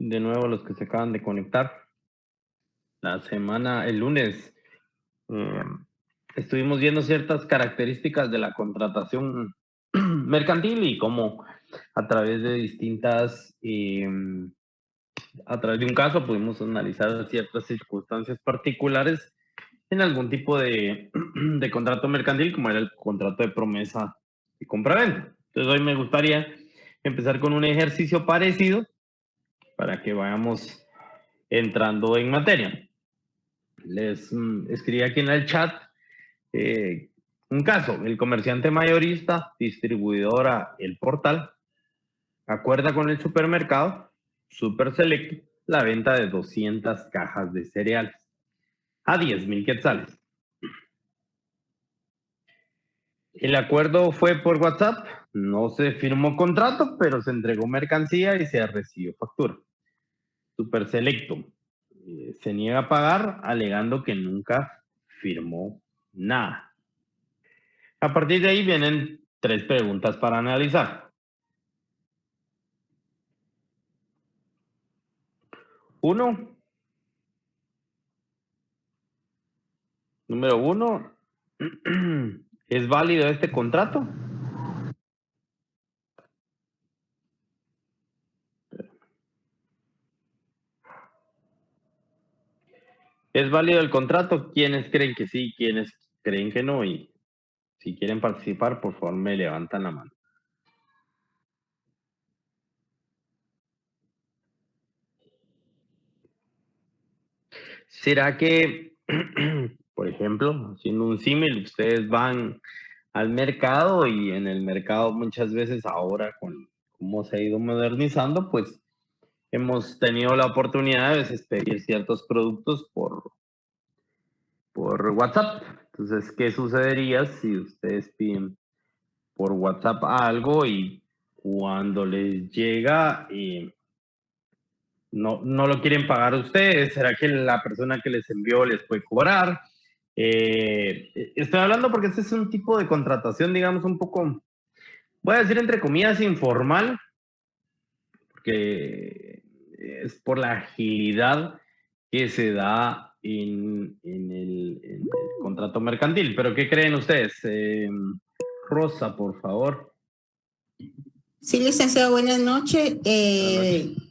de nuevo los que se acaban de conectar. El lunes, estuvimos viendo ciertas características de la contratación mercantil y cómo a través de a través de un caso pudimos analizar ciertas circunstancias particulares en algún tipo de, de contrato mercantil, como era el contrato de promesa y compraventa. Entonces hoy me gustaría empezar con un ejercicio parecido para que vayamos entrando en materia. Les escribí aquí en el chat un caso. El comerciante mayorista, distribuidora, el portal, acuerda con el supermercado Super Select la venta de 200 cajas de cereales a 10,000 quetzales. El acuerdo fue por WhatsApp, no se firmó contrato, pero se entregó mercancía y se recibió factura. Super Selecto se niega a pagar alegando que nunca firmó nada. A partir de ahí vienen 3 preguntas para analizar. 1, número 1, ¿es válido este contrato? ¿Es válido el contrato? ¿Quiénes creen que sí? ¿Quiénes creen que no? Y si quieren participar, por favor, me levantan la mano. ¿Será que, por ejemplo, haciendo un símil, ustedes van al mercado y en el mercado muchas veces ahora con cómo se ha ido modernizando, pues hemos tenido la oportunidad de veces pedir ciertos productos por WhatsApp? Entonces, ¿qué sucedería si ustedes piden por WhatsApp algo y cuando les llega no lo quieren pagar ustedes? ¿Será que la persona que les envió les puede cobrar? Estoy hablando porque este es un tipo de contratación, digamos, un poco, voy a decir entre comillas, informal, porque es por la agilidad que se da en el contrato mercantil. Pero ¿qué creen ustedes? Rosa, por favor. Sí, licenciado, buenas noches. Buenas noches.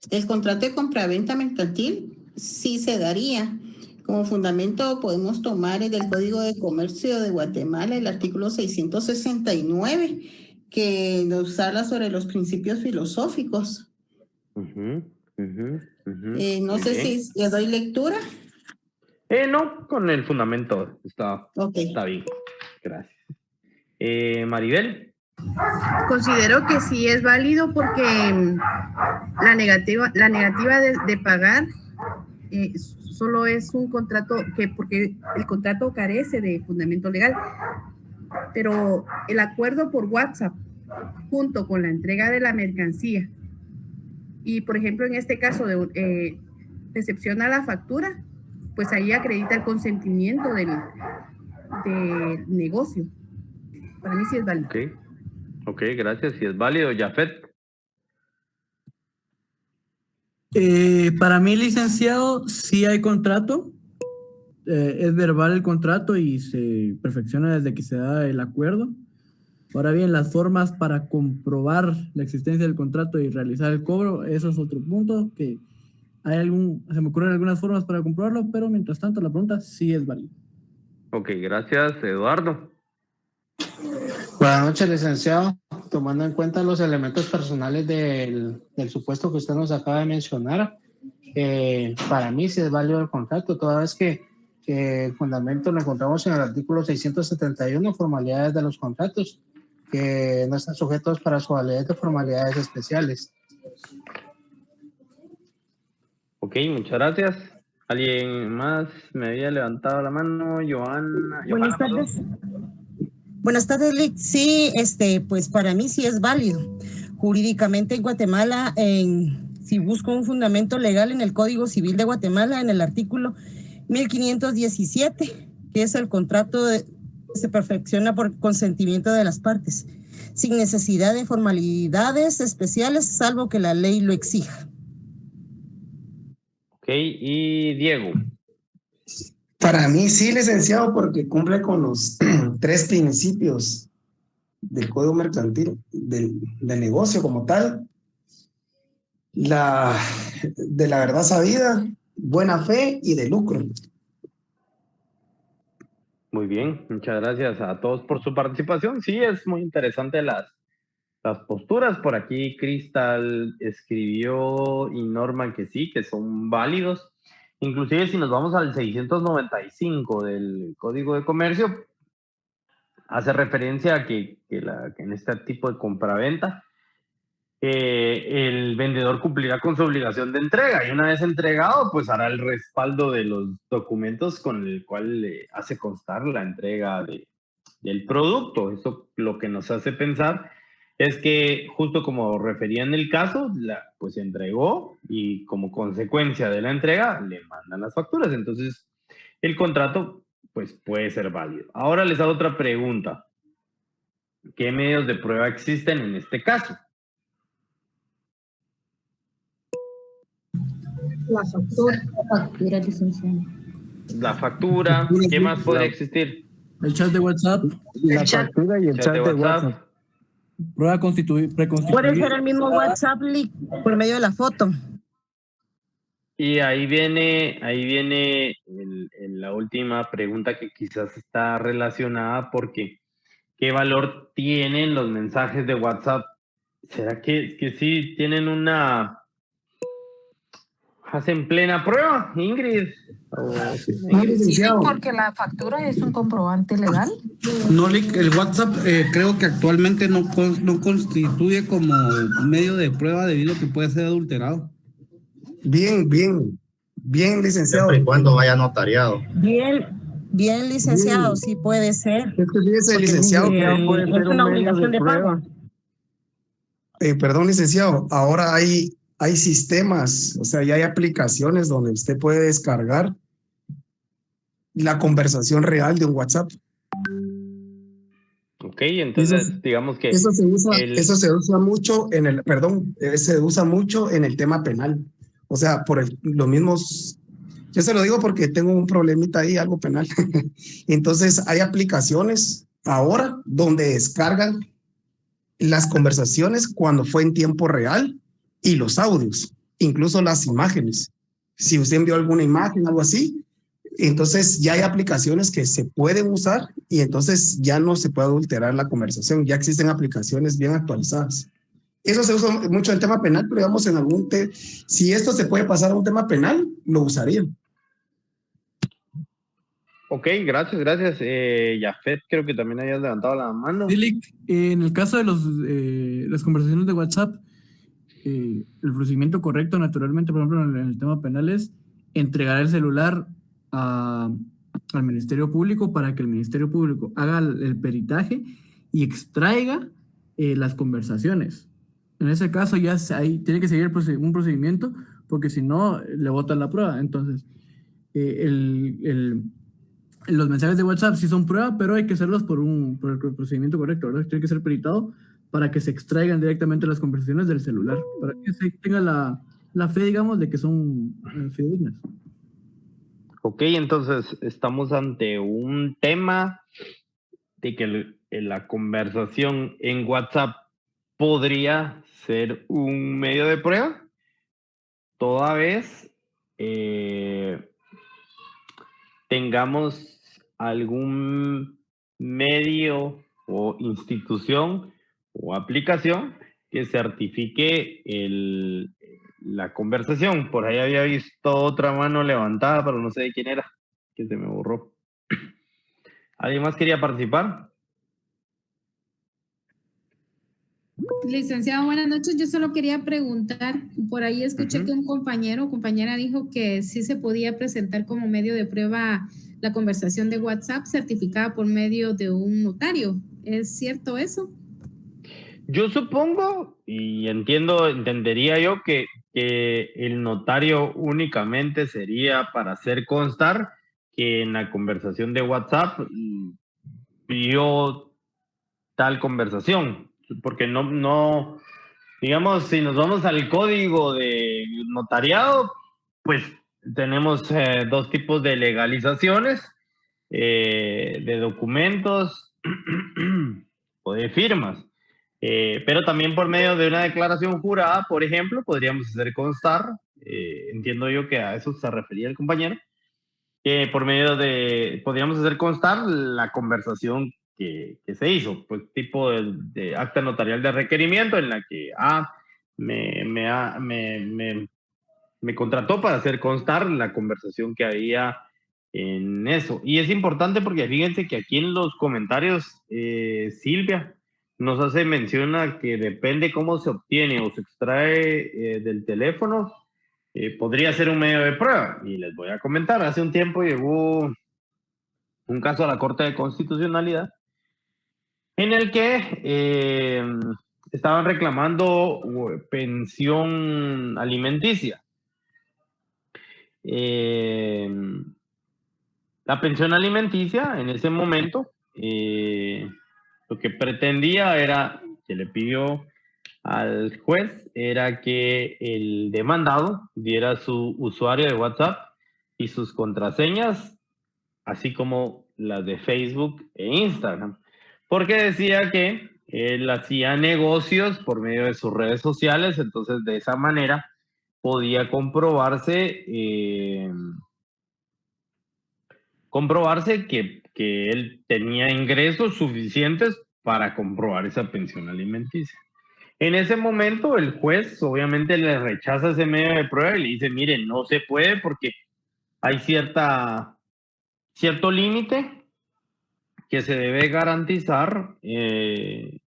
El contrato de compraventa mercantil sí se daría. Como fundamento podemos tomar el del Código de Comercio de Guatemala, el artículo 669, que nos habla sobre los principios filosóficos. No sé si le doy lectura. No, con el fundamento está bien. Gracias. Maribel. Considero que sí es válido porque la negativa de pagar solo es un contrato porque el contrato carece de fundamento legal, pero el acuerdo por WhatsApp junto con la entrega de la mercancía y, por ejemplo, en este caso de recepciona la factura, pues ahí acredita el consentimiento del negocio. Para mí sí es válido. Ok, gracias. Si es válido, Jafet. Para mí, licenciado, sí hay contrato. Es verbal el contrato y se perfecciona desde que se da el acuerdo. Ahora bien, las formas para comprobar la existencia del contrato y realizar el cobro, eso es otro punto que se me ocurren algunas formas para comprobarlo, pero mientras tanto la pregunta sí es válida. Ok, gracias, Eduardo. Buenas noches, licenciado. Tomando en cuenta los elementos personales del supuesto que usted nos acaba de mencionar, para mí sí es válido el contrato, toda vez que el fundamento lo encontramos en el artículo 671, formalidades de los contratos, que no están sujetos para su validez de formalidades especiales. Ok, muchas gracias. ¿Alguien más me había levantado la mano? Johanna. Buenas tardes. Buenas tardes, Lick. Sí, pues para mí sí es válido. Jurídicamente en Guatemala, si busco un fundamento legal en el Código Civil de Guatemala, en el artículo 1517, que es el contrato se perfecciona por consentimiento de las partes, sin necesidad de formalidades especiales, salvo que la ley lo exija. y Diego. Para mí sí, licenciado, porque cumple con los 3 principios del Código Mercantil, del negocio como tal. De la verdad sabida, buena fe y de lucro. Muy bien, muchas gracias a todos por su participación. Sí, es muy interesante las posturas. Por aquí Cristal escribió y Norman que sí, que son válidos. Inclusive si nos vamos al 695 del Código de Comercio, hace referencia a que en este tipo de compraventa, el vendedor cumplirá con su obligación de entrega y una vez entregado, pues hará el respaldo de los documentos con el cual hace constar la entrega del producto. Eso lo que nos hace pensar es que, justo como refería en el caso, pues entregó y como consecuencia de la entrega le mandan las facturas. Entonces, el contrato pues puede ser válido. Ahora les hago otra pregunta. ¿Qué medios de prueba existen en este caso? La factura, licenciado. La factura, ¿qué más podría existir? El chat de WhatsApp. La factura y el chat de WhatsApp. Prueba preconstituida. Puede ser el mismo WhatsApp leak por medio de la foto. Y ahí viene la última pregunta que quizás está relacionada porque ¿qué valor tienen los mensajes de WhatsApp? ¿Será que sí tienen hacen plena prueba, Ingrid? Sí, porque la factura es un comprobante legal. No, el WhatsApp creo que actualmente no constituye como medio de prueba debido a que puede ser adulterado. Bien, licenciado. Siempre y cuando vaya notariado. Bien, licenciado, sí puede ser. Es que fíjese, licenciado, es una obligación de pago. Perdón, licenciado, ahora hay sistemas, o sea, ya hay aplicaciones donde usted puede descargar la conversación real de un WhatsApp. Ok, entonces digamos que eso se usa mucho se usa mucho en el tema penal. O sea, por los mismos, yo se lo digo porque tengo un problemita ahí, algo penal. Entonces hay aplicaciones ahora donde descargan las conversaciones cuando fue en tiempo real y los audios, incluso las imágenes. Si usted envió alguna imagen, algo así, entonces ya hay aplicaciones que se pueden usar y entonces ya no se puede adulterar la conversación. Ya existen aplicaciones bien actualizadas. Eso se usa mucho en tema penal, pero digamos en si esto se puede pasar a un tema penal, lo usaría. Ok, gracias. Jafet, creo que también hayas levantado la mano. En el caso de las conversaciones de WhatsApp, el procedimiento correcto, naturalmente, por ejemplo, en el tema penal es entregar el celular al Ministerio Público para que el Ministerio Público haga el peritaje y extraiga las conversaciones. En ese caso ya ahí tiene que seguir un procedimiento porque si no le botan la prueba. Entonces, los mensajes de WhatsApp sí son prueba, pero hay que hacerlos por el procedimiento correcto, ¿verdad? Tiene que ser peritado para que se extraigan directamente las conversaciones del celular, para que se tenga la fe, digamos, de que son fidedignas. Ok, entonces estamos ante un tema de que la conversación en WhatsApp podría ser un medio de prueba, toda vez tengamos algún medio o institución o aplicación que certifique la conversación. Por ahí había visto otra mano levantada, pero no sé de quién era, que se me borró. ¿Alguien más quería participar? Licenciado, buenas noches. Yo solo quería preguntar, por ahí escuché que un compañero o compañera dijo que sí se podía presentar como medio de prueba la conversación de WhatsApp certificada por medio de un notario. ¿Es cierto eso? Yo supongo y entendería yo que el notario únicamente sería para hacer constar que en la conversación de WhatsApp vio tal conversación. Porque no, digamos, si nos vamos al código de notariado, pues tenemos dos tipos de legalizaciones, de documentos o de firmas. Pero también por medio de una declaración jurada, por ejemplo, podríamos hacer constar, entiendo yo que a eso se refería el compañero, que por medio de, podríamos hacer constar la conversación que se hizo, pues tipo de acta notarial de requerimiento en la que me contrató para hacer constar la conversación que había en eso. Y es importante porque fíjense que aquí en los comentarios, Silvia nos hace mención a que depende cómo se obtiene o se extrae del teléfono, podría ser un medio de prueba. Y les voy a comentar, hace un tiempo llegó un caso a la Corte de Constitucionalidad en el que estaban reclamando pensión alimenticia. La pensión alimenticia en ese momento lo que pretendía era, que le pidió al juez, era que el demandado diera su usuario de WhatsApp y sus contraseñas, así como las de Facebook e Instagram, porque decía que él hacía negocios por medio de sus redes sociales, entonces de esa manera podía comprobarse que él tenía ingresos suficientes para comprobar esa pensión alimenticia. En ese momento el juez obviamente le rechaza ese medio de prueba y le dice, mire, no se puede porque hay cierto límite que se debe garantizar en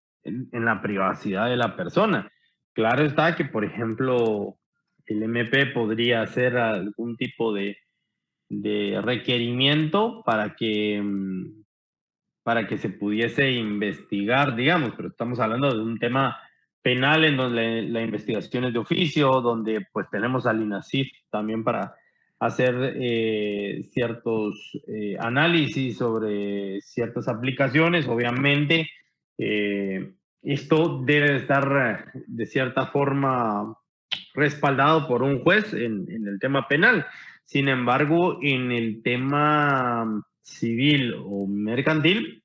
la privacidad de la persona. Claro está que, por ejemplo, el MP podría hacer algún tipo de requerimiento para que se pudiese investigar, digamos, pero estamos hablando de un tema penal en donde la investigación es de oficio, donde pues tenemos al INASIF también para hacer ciertos análisis sobre ciertas aplicaciones. Obviamente, esto debe estar de cierta forma respaldado por un juez en el tema penal. Sin embargo, en el tema civil o mercantil,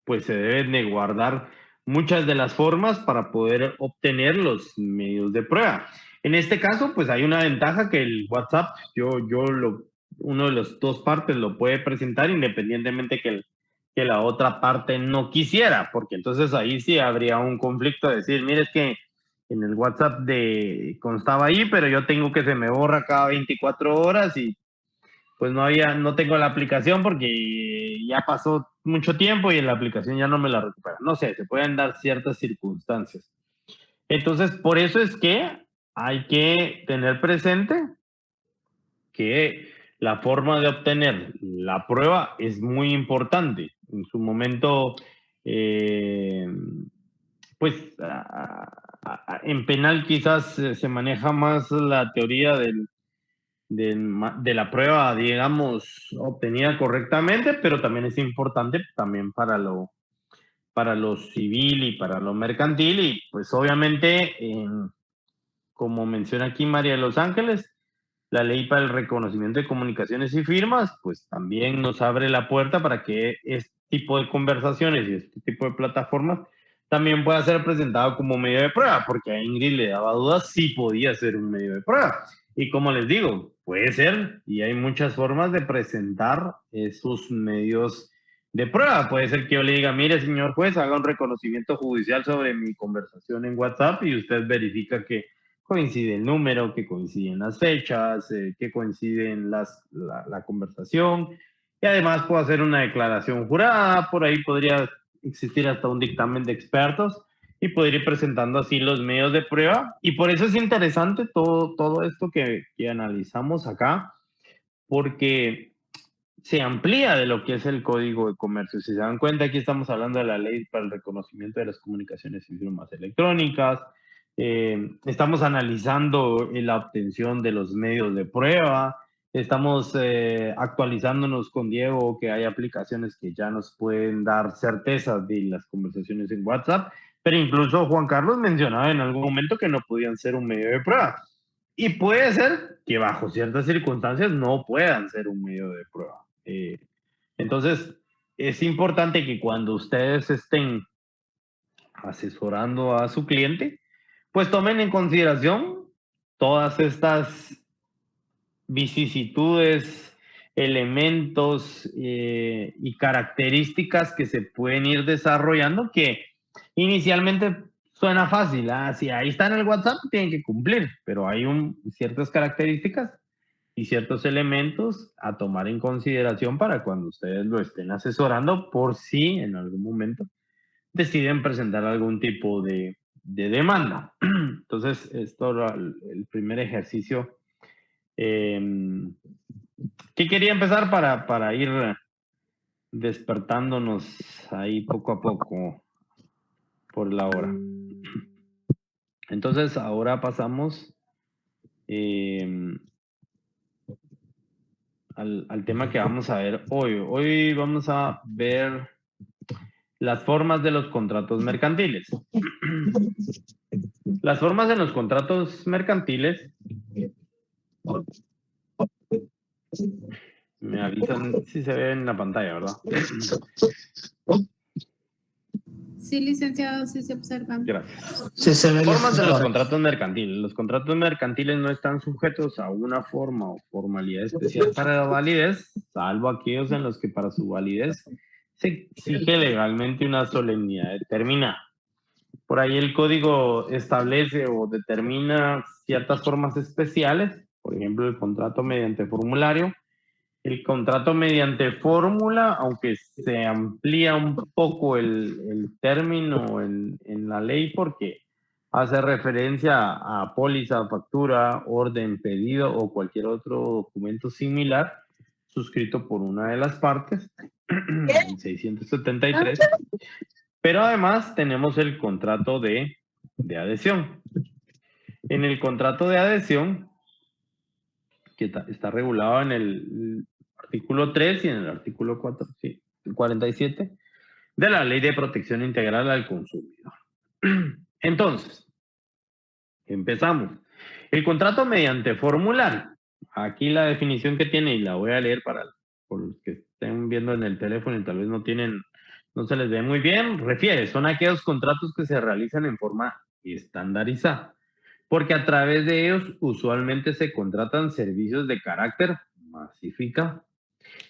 pues se deben de guardar muchas de las formas para poder obtener los medios de prueba. En este caso, pues hay una ventaja que el WhatsApp, uno de las dos partes lo puede presentar independientemente que la otra parte no quisiera, porque entonces ahí sí habría un conflicto de decir, mire, es que en el WhatsApp constaba ahí, pero yo tengo que se me borra cada 24 horas y pues no tengo la aplicación porque ya pasó mucho tiempo y en la aplicación ya no me la recupera. No sé, se pueden dar ciertas circunstancias. Entonces, por eso es que hay que tener presente que la forma de obtener la prueba es muy importante. En su momento, pues en penal quizás se maneja más la teoría de la prueba, digamos, obtenida correctamente, pero también es importante también para lo civil y para lo mercantil. Y pues obviamente, como menciona aquí María de Los Ángeles, la ley para el reconocimiento de comunicaciones y firmas, pues también nos abre la puerta para que este tipo de conversaciones y este tipo de plataformas también pueda ser presentado como medio de prueba, porque a Ingrid le daba dudas si podía ser un medio de prueba. Y como les digo, puede ser, y hay muchas formas de presentar esos medios de prueba. Puede ser que yo le diga, mire, señor juez, haga un reconocimiento judicial sobre mi conversación en WhatsApp y usted verifica que coincide el número, que coinciden las fechas, que coinciden la conversación. Y además puedo hacer una declaración jurada, por ahí podría existir hasta un dictamen de expertos y poder ir presentando así los medios de prueba. Y por eso es interesante todo esto que analizamos acá, porque se amplía de lo que es el Código de Comercio. Si se dan cuenta, aquí estamos hablando de la Ley para el Reconocimiento de las Comunicaciones y Firmas Electrónicas. Estamos analizando la obtención de los medios de prueba. Estamos actualizándonos con Diego, que hay aplicaciones que ya nos pueden dar certeza de las conversaciones en WhatsApp, pero incluso Juan Carlos mencionaba en algún momento que no podían ser un medio de prueba. Y puede ser que bajo ciertas circunstancias no puedan ser un medio de prueba. Entonces, es importante que cuando ustedes estén asesorando a su cliente, pues tomen en consideración todas estas vicisitudes, elementos y características que se pueden ir desarrollando, que inicialmente suena fácil. Si ahí está en el WhatsApp, tienen que cumplir, pero hay ciertas características y ciertos elementos a tomar en consideración para cuando ustedes lo estén asesorando, por si en algún momento deciden presentar algún tipo de demanda. Entonces, esto era el primer ejercicio que quería empezar para ir despertándonos ahí poco a poco por la hora. Entonces, ahora pasamos al tema que vamos a ver hoy. Hoy vamos a ver las formas de los contratos mercantiles. Las formas de los contratos mercantiles. Me avisan si se ve en la pantalla, ¿verdad? Sí, licenciado, sí se observan. Gracias. Sí, se ve. Formas de los contratos mercantiles. Los contratos mercantiles no están sujetos a una forma o formalidad especial para la validez, salvo aquellos en los que para su validez se exige legalmente una solemnidad determinada. Por ahí el código establece o determina ciertas formas especiales, por ejemplo, el contrato mediante formulario. El contrato mediante fórmula, aunque se amplía un poco el término en la ley porque hace referencia a póliza, factura, orden, pedido o cualquier otro documento similar suscrito por una de las partes, en 673. Pero además tenemos el contrato de adhesión. En el contrato de adhesión, que está regulado en el artículo 3 y en el artículo 47 de la Ley de Protección Integral al Consumidor. Entonces, empezamos. El contrato mediante formulario. Aquí la definición que tiene, y la voy a leer por los que estén viendo en el teléfono y tal vez no se les ve muy bien, son aquellos contratos que se realizan en forma estandarizada, porque a través de ellos usualmente se contratan servicios de carácter masificado.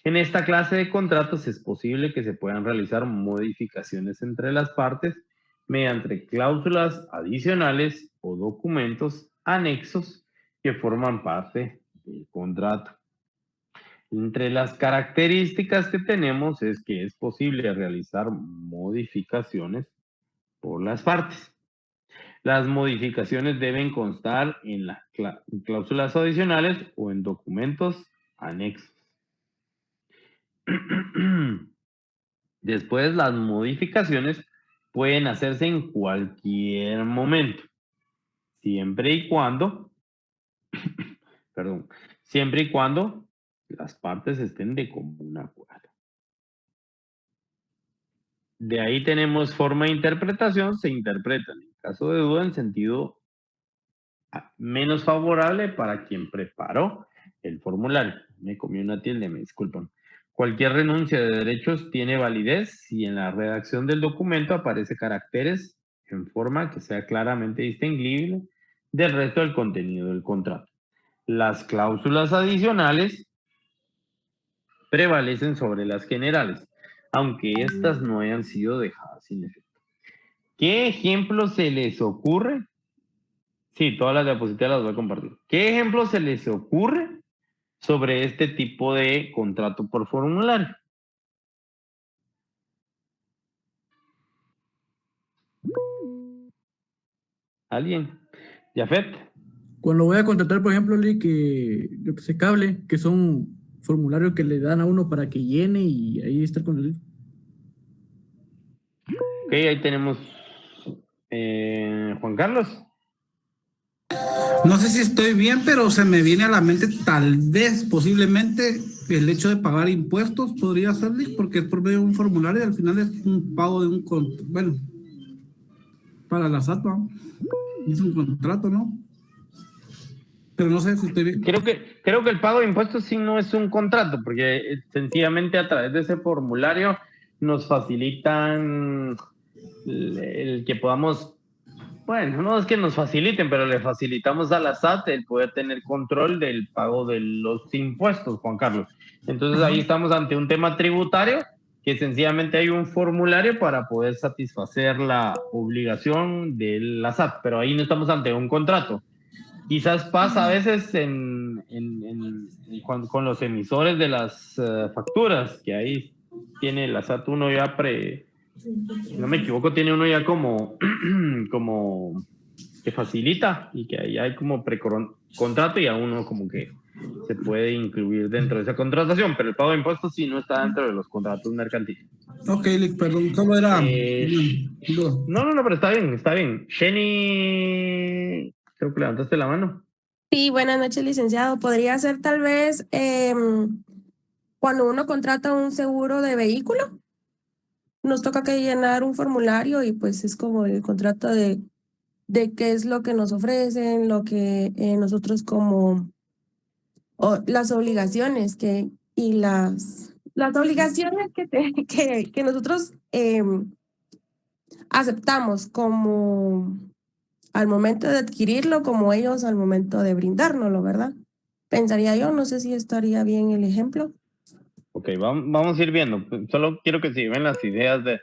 En esta clase de contratos es posible que se puedan realizar modificaciones entre las partes mediante cláusulas adicionales o documentos anexos que forman parte del contrato. Entre las características que tenemos es que es posible realizar modificaciones por las partes. Las modificaciones deben constar en las cláusulas adicionales o en documentos anexos. Después, las modificaciones pueden hacerse en cualquier momento, siempre y cuando las partes estén de común acuerdo. De ahí tenemos forma de interpretación, se interpretan en caso de duda en sentido menos favorable para quien preparó el formulario. Me comí una tilde, me disculpan. Cualquier renuncia de derechos tiene validez si en la redacción del documento aparece caracteres en forma que sea claramente distinguible del resto del contenido del contrato. Las cláusulas adicionales prevalecen sobre las generales, aunque éstas no hayan sido dejadas sin efecto. ¿Qué ejemplo se les ocurre? Sí, todas las diapositivas las voy a compartir. ¿Qué ejemplo se les ocurre sobre este tipo de contrato por formulario? ¿Alguien? ¿Jafet? Cuando voy a contratar, por ejemplo, yo que sé, cable, que son formularios que le dan a uno para que llene y ahí está el contrato. Ok, ahí tenemos Juan Carlos. No sé si estoy bien, pero se me viene a la mente tal vez, posiblemente, el hecho de pagar impuestos podría ser, porque es por medio de un formulario y al final es un pago de para la SAT, ¿no? Es un contrato, ¿no? Pero no sé si estoy bien. Creo que el pago de impuestos sí no es un contrato, porque sencillamente a través de ese formulario nos facilitan el que podamos, bueno, no es que nos faciliten, pero le facilitamos a la SAT el poder tener control del pago de los impuestos, Juan Carlos. Entonces ahí estamos ante un tema tributario, que sencillamente hay un formulario para poder satisfacer la obligación de la SAT, pero ahí no estamos ante un contrato. Quizás pasa a veces con los emisores de las facturas, que ahí tiene la SAT uno ya si no me equivoco, tiene uno ya como que facilita y que ahí hay como precontrato y a uno como que se puede incluir dentro de esa contratación, pero el pago de impuestos sí no está dentro de los contratos mercantiles. Ok, Lick, perdón, ¿cómo era? No, pero está bien. Jenny, creo que levantaste la mano. Sí, buenas noches, licenciado. ¿Podría ser tal vez cuando uno contrata un seguro de vehículo? Nos toca que llenar un formulario y pues es como el contrato de qué es lo que nos ofrecen, lo que nosotros como las obligaciones y las obligaciones que nosotros aceptamos como al momento de adquirirlo, como ellos al momento de brindárnoslo, ¿verdad? Pensaría yo, no sé si estaría bien el ejemplo. Ok, vamos a ir viendo. Solo quiero que se lleven las ideas de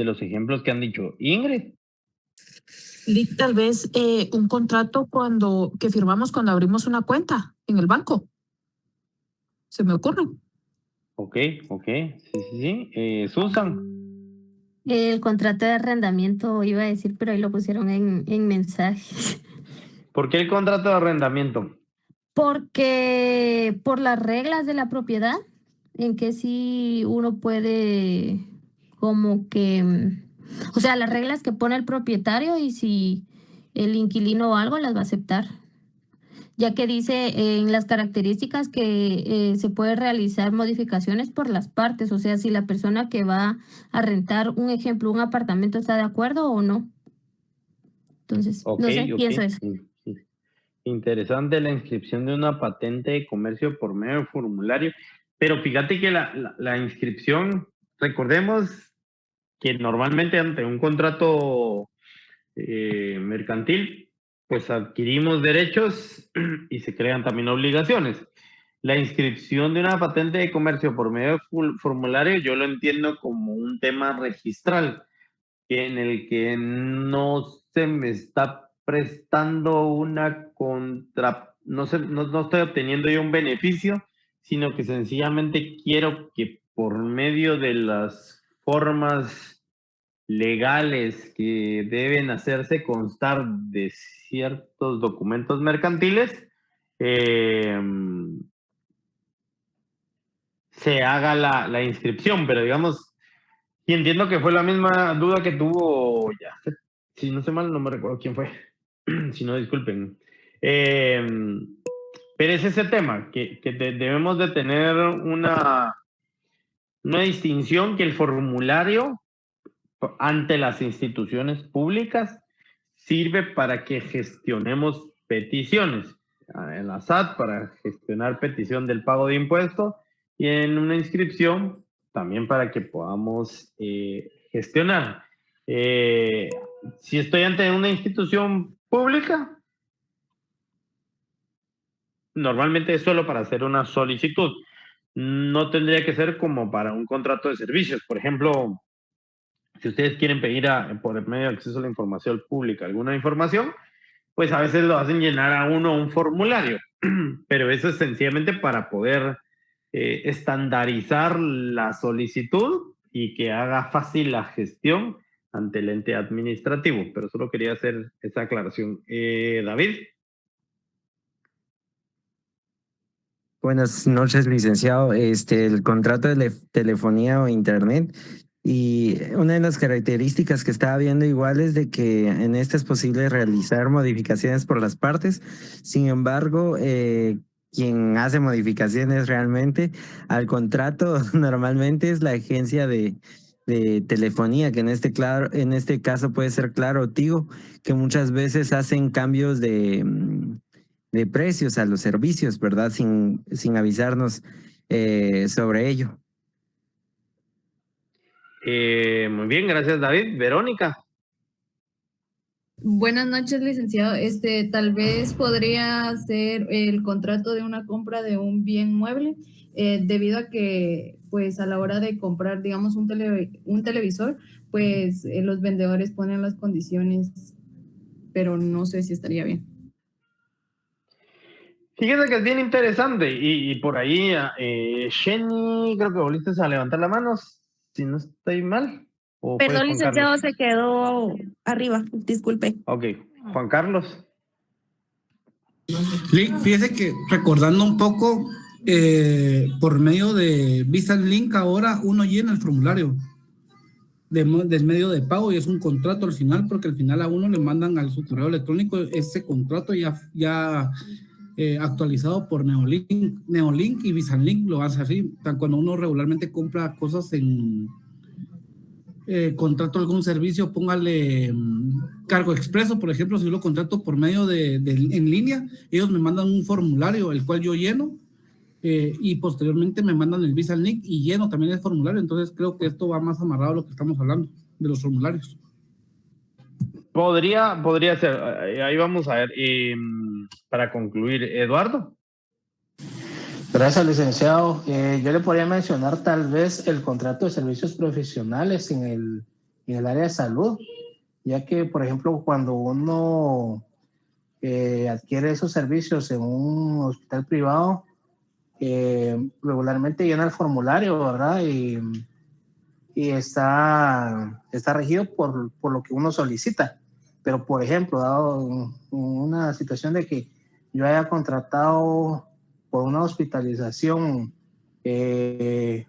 los ejemplos que han dicho. Ingrid. Lick, tal vez un contrato que firmamos cuando abrimos una cuenta en el banco. Se me ocurre. Ok. Sí. Susan. El contrato de arrendamiento iba a decir, pero ahí lo pusieron en mensajes. ¿Por qué el contrato de arrendamiento? Porque por las reglas de la propiedad, en que sí uno puede como que, o sea, las reglas que pone el propietario y si el inquilino o algo las va a aceptar. Ya que dice en las características que se puede realizar modificaciones por las partes, o sea, si la persona que va a rentar, un ejemplo, un apartamento está de acuerdo o no. Entonces, no sé, pienso eso. Interesante la inscripción de una patente de comercio por medio de formulario, pero fíjate que la inscripción, recordemos que normalmente ante un contrato mercantil, pues adquirimos derechos y se crean también obligaciones. La inscripción de una patente de comercio por medio de formulario yo lo entiendo como un tema registral, en el que no se me está prestando no estoy obteniendo yo un beneficio, sino que sencillamente quiero que por medio de las formas legales que deben hacerse constar de ciertos documentos mercantiles, se haga la inscripción, pero digamos, y entiendo que fue la misma duda que tuvo, si no sé mal, no me recuerdo quién fue, si no, disculpen. Pero es ese tema, que debemos de tener una distinción, que el formulario ante las instituciones públicas sirve para que gestionemos peticiones. En la SAT para gestionar petición del pago de impuestos y en una inscripción también para que podamos gestionar. Si estoy ante una institución pública, normalmente es solo para hacer una solicitud. No tendría que ser como para un contrato de servicios. Por ejemplo, si ustedes quieren pedir por medio de acceso a la información pública alguna información, pues a veces lo hacen llenar a uno un formulario, pero eso es sencillamente para poder estandarizar la solicitud y que haga fácil la gestión ante el ente administrativo, pero solo quería hacer esa aclaración. David. Buenas noches, licenciado. El contrato de telefonía o internet, y una de las características que estaba viendo igual es de que en este es posible realizar modificaciones por las partes. Sin embargo, quien hace modificaciones realmente al contrato normalmente es la agencia de telefonía, que en este caso puede ser Claro o Tigo, que muchas veces hacen cambios de precios a los servicios, ¿verdad? Sin avisarnos sobre ello. Muy bien, gracias David. Verónica. Buenas noches, licenciado. Tal vez podría ser el contrato de una compra de un bien mueble, debido a que, pues, a la hora de comprar, digamos, un televisor, pues, los vendedores ponen las condiciones, pero no sé si estaría bien. Fíjate que es bien interesante y por ahí, Sheni, creo que volviste a levantar la mano, si no estoy mal. ¿O fue Perdón, Juan licenciado, Carlos? se quedó arriba, disculpe. Ok, Juan Carlos. Fíjese que recordando un poco, por medio de Visa Link ahora uno llena el formulario del medio de pago y es un contrato al final, porque al final a uno le mandan a su correo electrónico ese contrato ya actualizado por Neolink y Visa Link lo hace así. Cuando uno regularmente compra cosas en contrato algún servicio, póngale cargo expreso, por ejemplo, si yo lo contrato por medio en línea, ellos me mandan un formulario, el cual yo lleno, y posteriormente me mandan el Visa Link y lleno también el formulario. Entonces creo que esto va más amarrado a lo que estamos hablando, de los formularios. Podría ser, ahí vamos a ver. Para concluir, Eduardo. Gracias, licenciado. Yo le podría mencionar tal vez el contrato de servicios profesionales en el área de salud, ya que, por ejemplo, cuando uno adquiere esos servicios en un hospital privado, regularmente llena el formulario, ¿verdad? Y está regido por lo que uno solicita. Pero, por ejemplo, dado una situación de que yo haya contratado por una hospitalización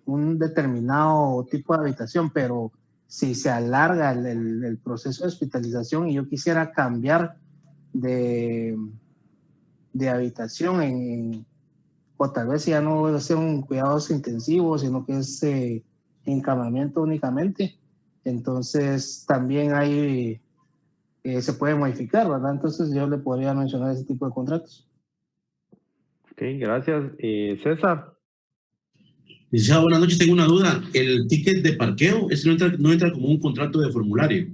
un determinado tipo de habitación, pero si se alarga el proceso de hospitalización y yo quisiera cambiar de habitación, o tal vez ya no sea un cuidados intensivos, sino que es encamamiento únicamente, entonces también hay se puede modificar, ¿verdad? Entonces yo le podría mencionar ese tipo de contratos. Ok, gracias. César. Licenciado, buenas noches. Tengo una duda. ¿El ticket de parqueo no entra como un contrato de formulario?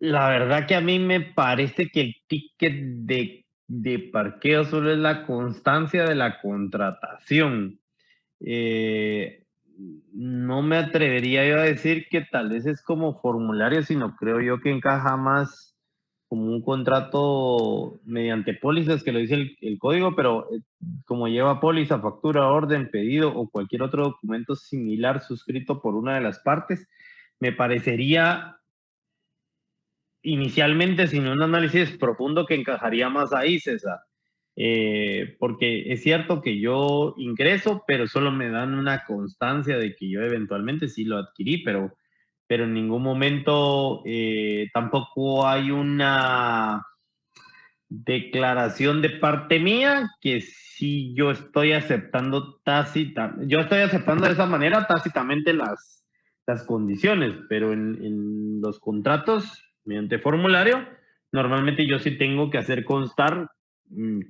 La verdad que a mí me parece que el ticket de parqueo solo es la constancia de la contratación. No me atrevería yo a decir que tal vez es como formulario, sino creo yo que encaja más como un contrato mediante pólizas, que lo dice el código, pero como lleva póliza, factura, orden, pedido o cualquier otro documento similar suscrito por una de las partes, me parecería inicialmente, sin un análisis profundo, que encajaría más ahí, César. Porque es cierto que yo ingreso, pero solo me dan una constancia de que yo eventualmente sí lo adquirí, pero en ningún momento tampoco hay una declaración de parte mía que sí yo estoy aceptando yo estoy aceptando de esa manera tácitamente las condiciones, pero en los contratos mediante formulario, normalmente yo sí tengo que hacer constar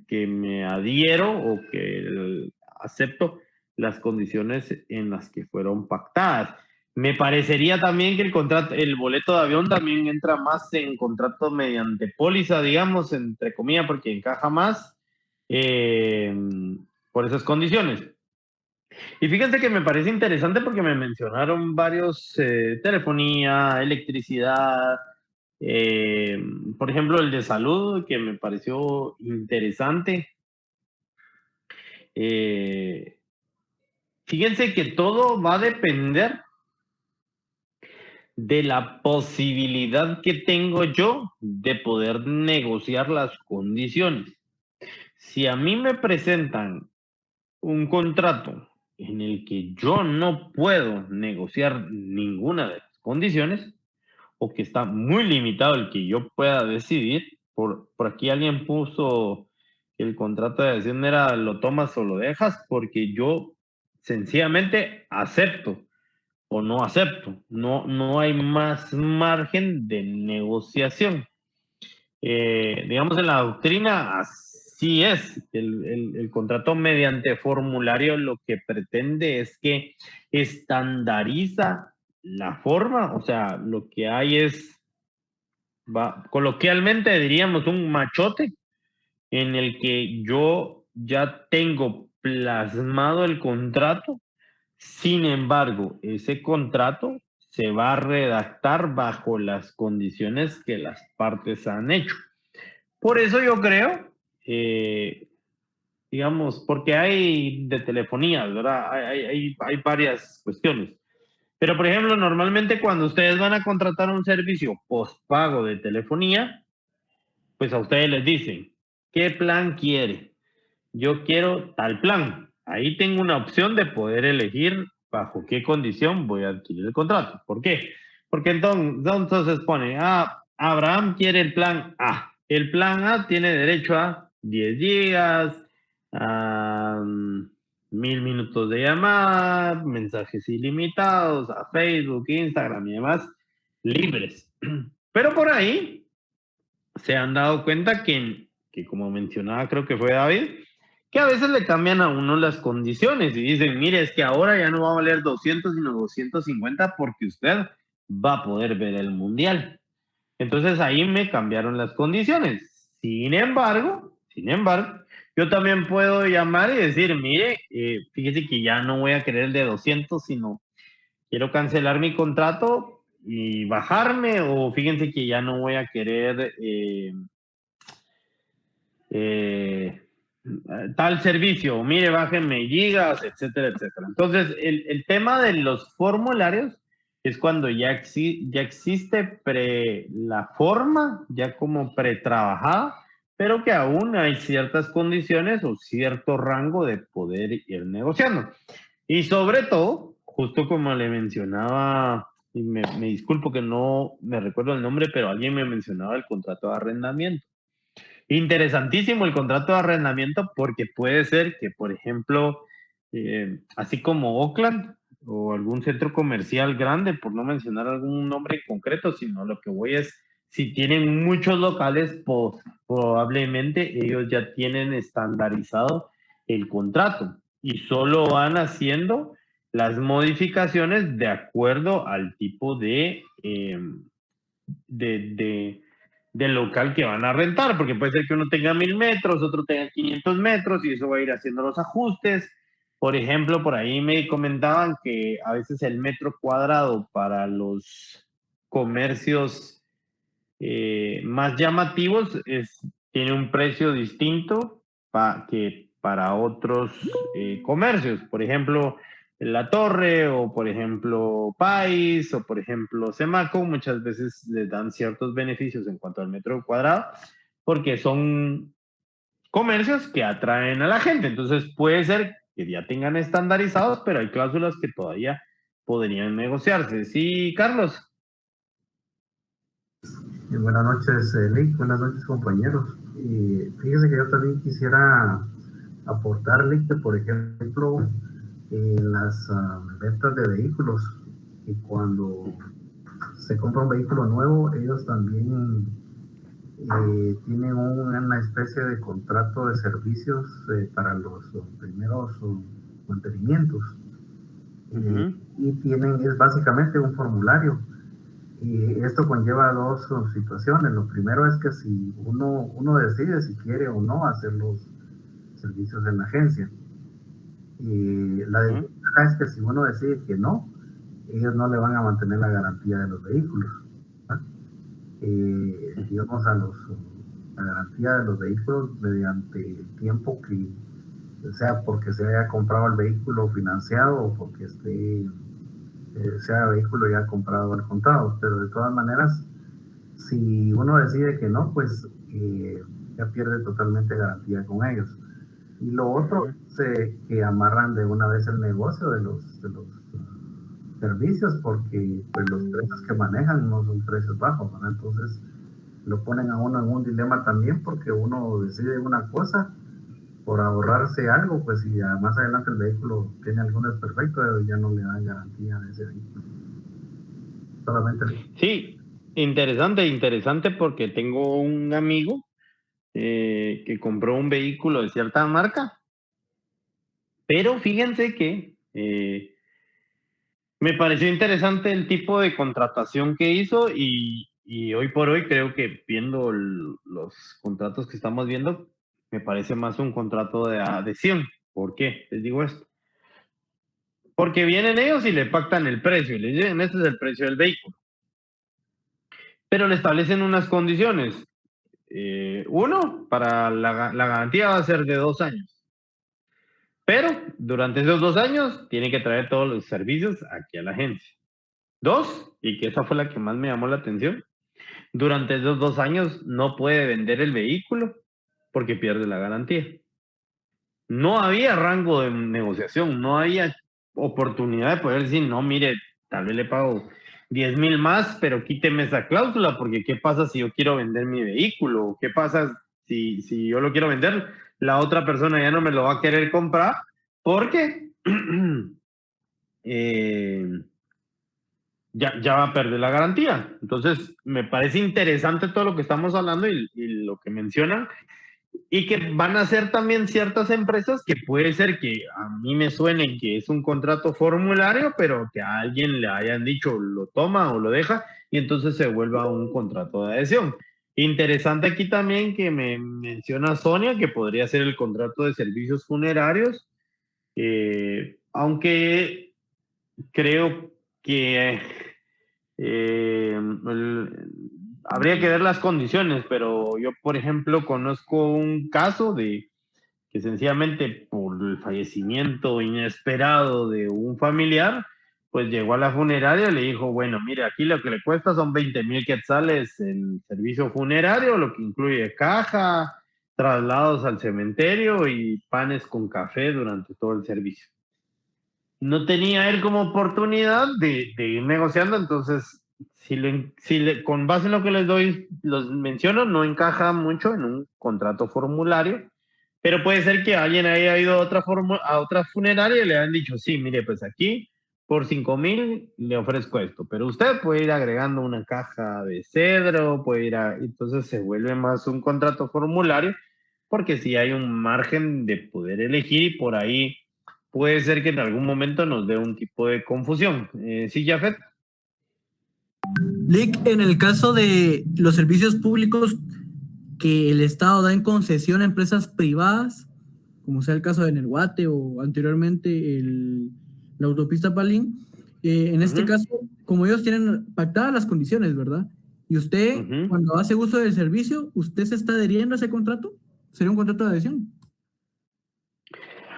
que me adhiero o que acepto las condiciones en las que fueron pactadas. Me parecería también que el boleto de avión también entra más en contrato mediante póliza, digamos, entre comillas, porque encaja más por esas condiciones. Y fíjense que me parece interesante porque me mencionaron varios, telefonía, electricidad, por ejemplo, el de salud, que me pareció interesante. Fíjense que todo va a depender de la posibilidad que tengo yo de poder negociar las condiciones. Si a mí me presentan un contrato en el que yo no puedo negociar ninguna de las condiciones, o que está muy limitado el que yo pueda decidir, por aquí alguien puso que el contrato de adhesión era lo tomas o lo dejas, porque yo sencillamente acepto o no acepto, no hay más margen de negociación. digamos, en la doctrina, así es. El contrato mediante formulario lo que pretende es que estandariza la forma, o sea, lo que hay es, coloquialmente diríamos, un machote en el que yo ya tengo plasmado el contrato. Sin embargo, ese contrato se va a redactar bajo las condiciones que las partes han hecho. Por eso yo creo, digamos, porque hay de telefonía, ¿verdad? Hay varias cuestiones. Pero, por ejemplo, normalmente cuando ustedes van a contratar un servicio postpago de telefonía, pues a ustedes les dicen, ¿qué plan quiere? Yo quiero tal plan. Ahí tengo una opción de poder elegir bajo qué condición voy a adquirir el contrato. ¿Por qué? Porque entonces pone, Abraham quiere el plan A. El plan A tiene derecho a 10 gigas, a 1000 minutos de llamada, mensajes ilimitados, a Facebook, Instagram y demás, libres. Pero por ahí se han dado cuenta que como mencionaba, creo que fue David, que a veces le cambian a uno las condiciones y dicen, mire, es que ahora ya no va a valer 200 sino 250 porque usted va a poder ver el mundial. Entonces ahí me cambiaron las condiciones. Sin embargo, yo también puedo llamar y decir, mire, fíjese que ya no voy a querer el de 200, sino quiero cancelar mi contrato y bajarme, o fíjense que ya no voy a querer tal servicio, mire, bájenme gigas, etcétera, etcétera. Entonces, el tema de los formularios es cuando ya existe la forma, ya como pretrabajada, pero que aún hay ciertas condiciones o cierto rango de poder ir negociando. Y sobre todo, justo como le mencionaba, y me disculpo que no me recuerdo el nombre, pero alguien me mencionaba el contrato de arrendamiento. Interesantísimo el contrato de arrendamiento porque puede ser que, por ejemplo, así como Oakland o algún centro comercial grande, por no mencionar algún nombre en concreto, sino lo que voy es, si tienen muchos locales, pues probablemente ellos ya tienen estandarizado el contrato y solo van haciendo las modificaciones de acuerdo al tipo de local que van a rentar, porque puede ser que uno tenga 1000 metros, otro tenga 500 metros y eso va a ir haciendo los ajustes. Por ejemplo, por ahí me comentaban que a veces el metro cuadrado para los comercios más llamativos tiene un precio distinto que para otros comercios. Por ejemplo, La Torre, o por ejemplo Pais, o por ejemplo Semaco, muchas veces les dan ciertos beneficios en cuanto al metro cuadrado, porque son comercios que atraen a la gente. Entonces puede ser que ya tengan estandarizados, pero hay cláusulas que todavía podrían negociarse. Sí, Carlos. Buenas noches, Lick. Buenas noches, compañeros. Fíjese que yo también quisiera aportar, Lick, que por ejemplo, en las ventas de vehículos, y cuando se compra un vehículo nuevo, ellos también tienen una especie de contrato de servicios para los primeros mantenimientos. Y es básicamente un formulario. Y esto conlleva dos situaciones. Lo primero es que si uno decide si quiere o no hacer los servicios en la agencia. Y la desventaja es que si uno decide que no, ellos no le van a mantener la garantía de los vehículos. Digamos, la garantía de los vehículos mediante el tiempo que sea, porque se haya comprado el vehículo financiado o porque sea vehículo ya comprado al contado. Pero de todas maneras, si uno decide que no, pues ya pierde totalmente garantía con ellos. Y lo otro es que amarran de una vez el negocio de los servicios, porque pues los precios que manejan no son precios bajos, ¿verdad? Entonces lo ponen a uno en un dilema también, porque uno decide una cosa por ahorrarse algo, pues si más adelante el vehículo tiene algún desperfecto, ya no le dan garantía de ese vehículo. Solamente sí, Interesante porque tengo un amigo que compró un vehículo de cierta marca, pero fíjense que me pareció interesante el tipo de contratación que hizo y hoy por hoy creo que viendo los contratos que estamos viendo, me parece más un contrato de adhesión. ¿Por qué? Les digo esto. Porque vienen ellos y le pactan el precio y le dicen, este es el precio del vehículo. Pero le establecen unas condiciones. Uno, para la garantía va a ser de 2 años. Pero durante esos 2 años tiene que traer todos los servicios aquí a la agencia. 2, y que esa fue la que más me llamó la atención, durante esos 2 años no puede vender el vehículo porque pierde la garantía. No había rango de negociación, no había oportunidad de poder decir, no, mire, tal vez le pago 10,000 más, pero quíteme esa cláusula, porque ¿qué pasa si yo quiero vender mi vehículo? ¿Qué pasa si yo lo quiero vender? La otra persona ya no me lo va a querer comprar porque ya va a perder la garantía. Entonces, me parece interesante todo lo que estamos hablando y lo que mencionan, y que van a ser también ciertas empresas que puede ser que a mí me suene que es un contrato formulario, pero que a alguien le hayan dicho lo toma o lo deja y entonces se vuelva un contrato de adhesión. Interesante aquí también que me menciona Sonia que podría ser el contrato de servicios funerarios, aunque creo que habría que ver las condiciones, pero yo, por ejemplo, conozco un caso de que sencillamente por el fallecimiento inesperado de un familiar, pues llegó a la funeraria y le dijo, bueno, mire, aquí lo que le cuesta son 20,000 quetzales el servicio funerario, lo que incluye caja, traslados al cementerio y panes con café durante todo el servicio. No tenía él como oportunidad de ir negociando, entonces con base en lo que los menciono, no encaja mucho en un contrato formulario, pero puede ser que alguien haya ido a otra funeraria y le han dicho, sí, mire, pues aquí por 5,000 le ofrezco esto, pero usted puede ir agregando una caja de cedro, entonces se vuelve más un contrato formulario, porque sí hay un margen de poder elegir y por ahí puede ser que en algún momento nos dé un tipo de confusión. ¿Sí, Jafet? Lick, en el caso de los servicios públicos que el Estado da en concesión a empresas privadas, como sea el caso de Nerguate o anteriormente la autopista Palín, en este caso, como ellos tienen pactadas las condiciones, ¿verdad? Y usted, cuando hace uso del servicio, ¿usted se está adhiriendo a ese contrato? ¿Sería un contrato de adhesión?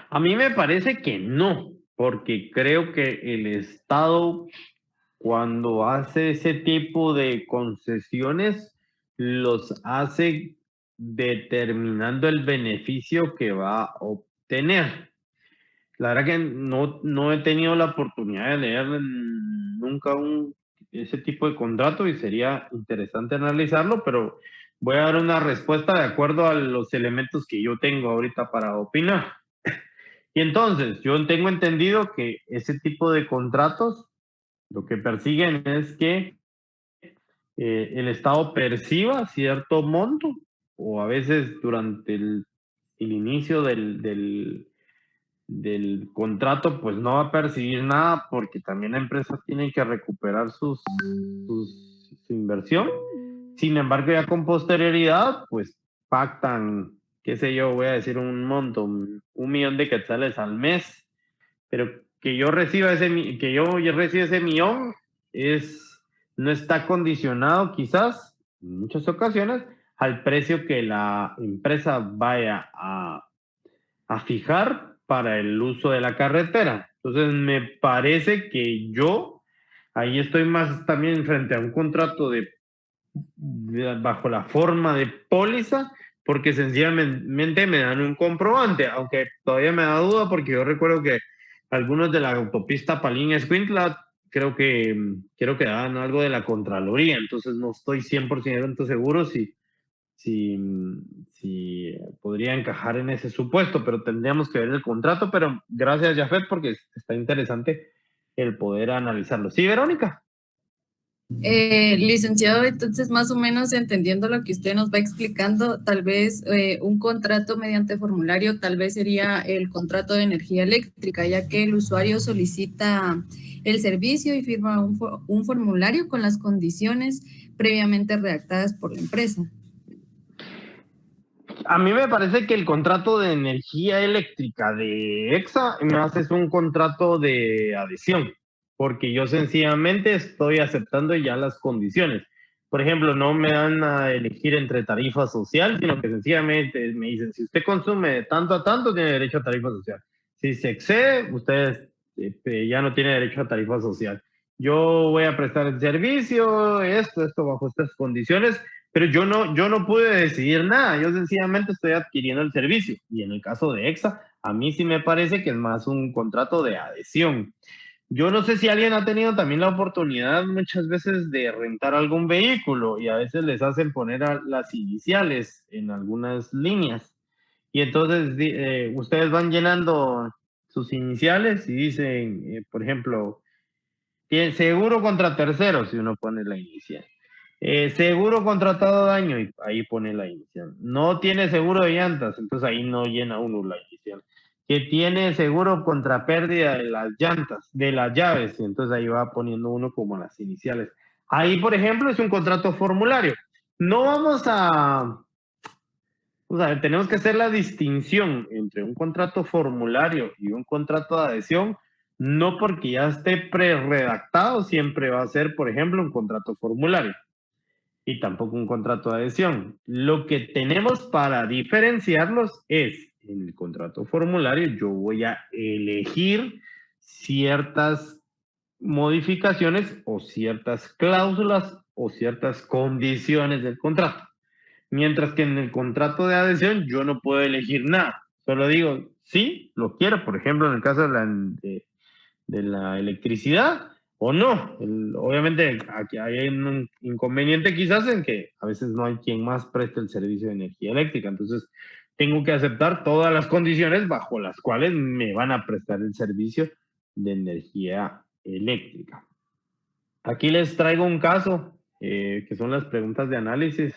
A mí me parece que no, porque creo que el Estado, cuando hace ese tipo de concesiones, los hace determinando el beneficio que va a obtener. La verdad que no he tenido la oportunidad de leer nunca ese tipo de contrato y sería interesante analizarlo, pero voy a dar una respuesta de acuerdo a los elementos que yo tengo ahorita para opinar. Y entonces, yo tengo entendido que ese tipo de contratos lo que persiguen es que el Estado perciba cierto monto, o a veces durante el inicio del contrato, pues no va a percibir nada porque también la empresa tiene que recuperar su inversión. Sin embargo, ya con posterioridad, pues pactan, qué sé yo, voy a decir un monto, 1,000,000 de quetzales al mes, pero que yo reciba ese millón no está condicionado quizás en muchas ocasiones al precio que la empresa vaya a fijar para el uso de la carretera. Entonces me parece que yo ahí estoy más también frente a un contrato bajo la forma de póliza, porque sencillamente me dan un comprobante, aunque todavía me da duda porque yo recuerdo que algunos de la autopista Palín-Escuintla creo que daban algo de la Contraloría, entonces no estoy 100% seguro si podría encajar en ese supuesto, pero tendríamos que ver el contrato, pero gracias, Jafet, porque está interesante el poder analizarlo. Sí, Verónica. Licenciado, entonces más o menos entendiendo lo que usted nos va explicando, tal vez un contrato mediante formulario tal vez sería el contrato de energía eléctrica, ya que el usuario solicita el servicio y firma un formulario con las condiciones previamente redactadas por la empresa. A mí me parece que el contrato de energía eléctrica de EXA más es un contrato de adhesión, porque yo sencillamente estoy aceptando ya las condiciones. Por ejemplo, no me dan a elegir entre tarifa social, sino que sencillamente me dicen, si usted consume de tanto a tanto, tiene derecho a tarifa social. Si se excede, usted ya no tiene derecho a tarifa social. Yo voy a prestar el servicio, esto bajo estas condiciones, pero yo no pude decidir nada, yo sencillamente estoy adquiriendo el servicio. Y en el caso de EXA, a mí sí me parece que es más un contrato de adhesión. Yo no sé si alguien ha tenido también la oportunidad muchas veces de rentar algún vehículo y a veces les hacen poner las iniciales en algunas líneas. Y entonces ustedes van llenando sus iniciales y dicen, por ejemplo, tiene seguro contra terceros, si uno pone la inicial. Seguro contra todo daño, y ahí pone la inicial. No tiene seguro de llantas, entonces ahí no llena uno la inicial. Que tiene seguro contra pérdida de las llantas, de las llaves, entonces ahí va poniendo uno como las iniciales. Ahí, por ejemplo, es un contrato formulario. No vamos a... O sea, tenemos que hacer la distinción entre un contrato formulario y un contrato de adhesión, no porque ya esté pre-redactado, siempre va a ser, por ejemplo, un contrato formulario y tampoco un contrato de adhesión. Lo que tenemos para diferenciarlos es, en el contrato formulario yo voy a elegir ciertas modificaciones o ciertas cláusulas o ciertas condiciones del contrato. Mientras que en el contrato de adhesión yo no puedo elegir nada. Solo digo, sí, lo quiero. Por ejemplo, en el caso de la electricidad, o no. Obviamente aquí hay un inconveniente quizás en que a veces no hay quien más preste el servicio de energía eléctrica. Entonces, tengo que aceptar todas las condiciones bajo las cuales me van a prestar el servicio de energía eléctrica. Aquí les traigo un caso, que son las preguntas de análisis.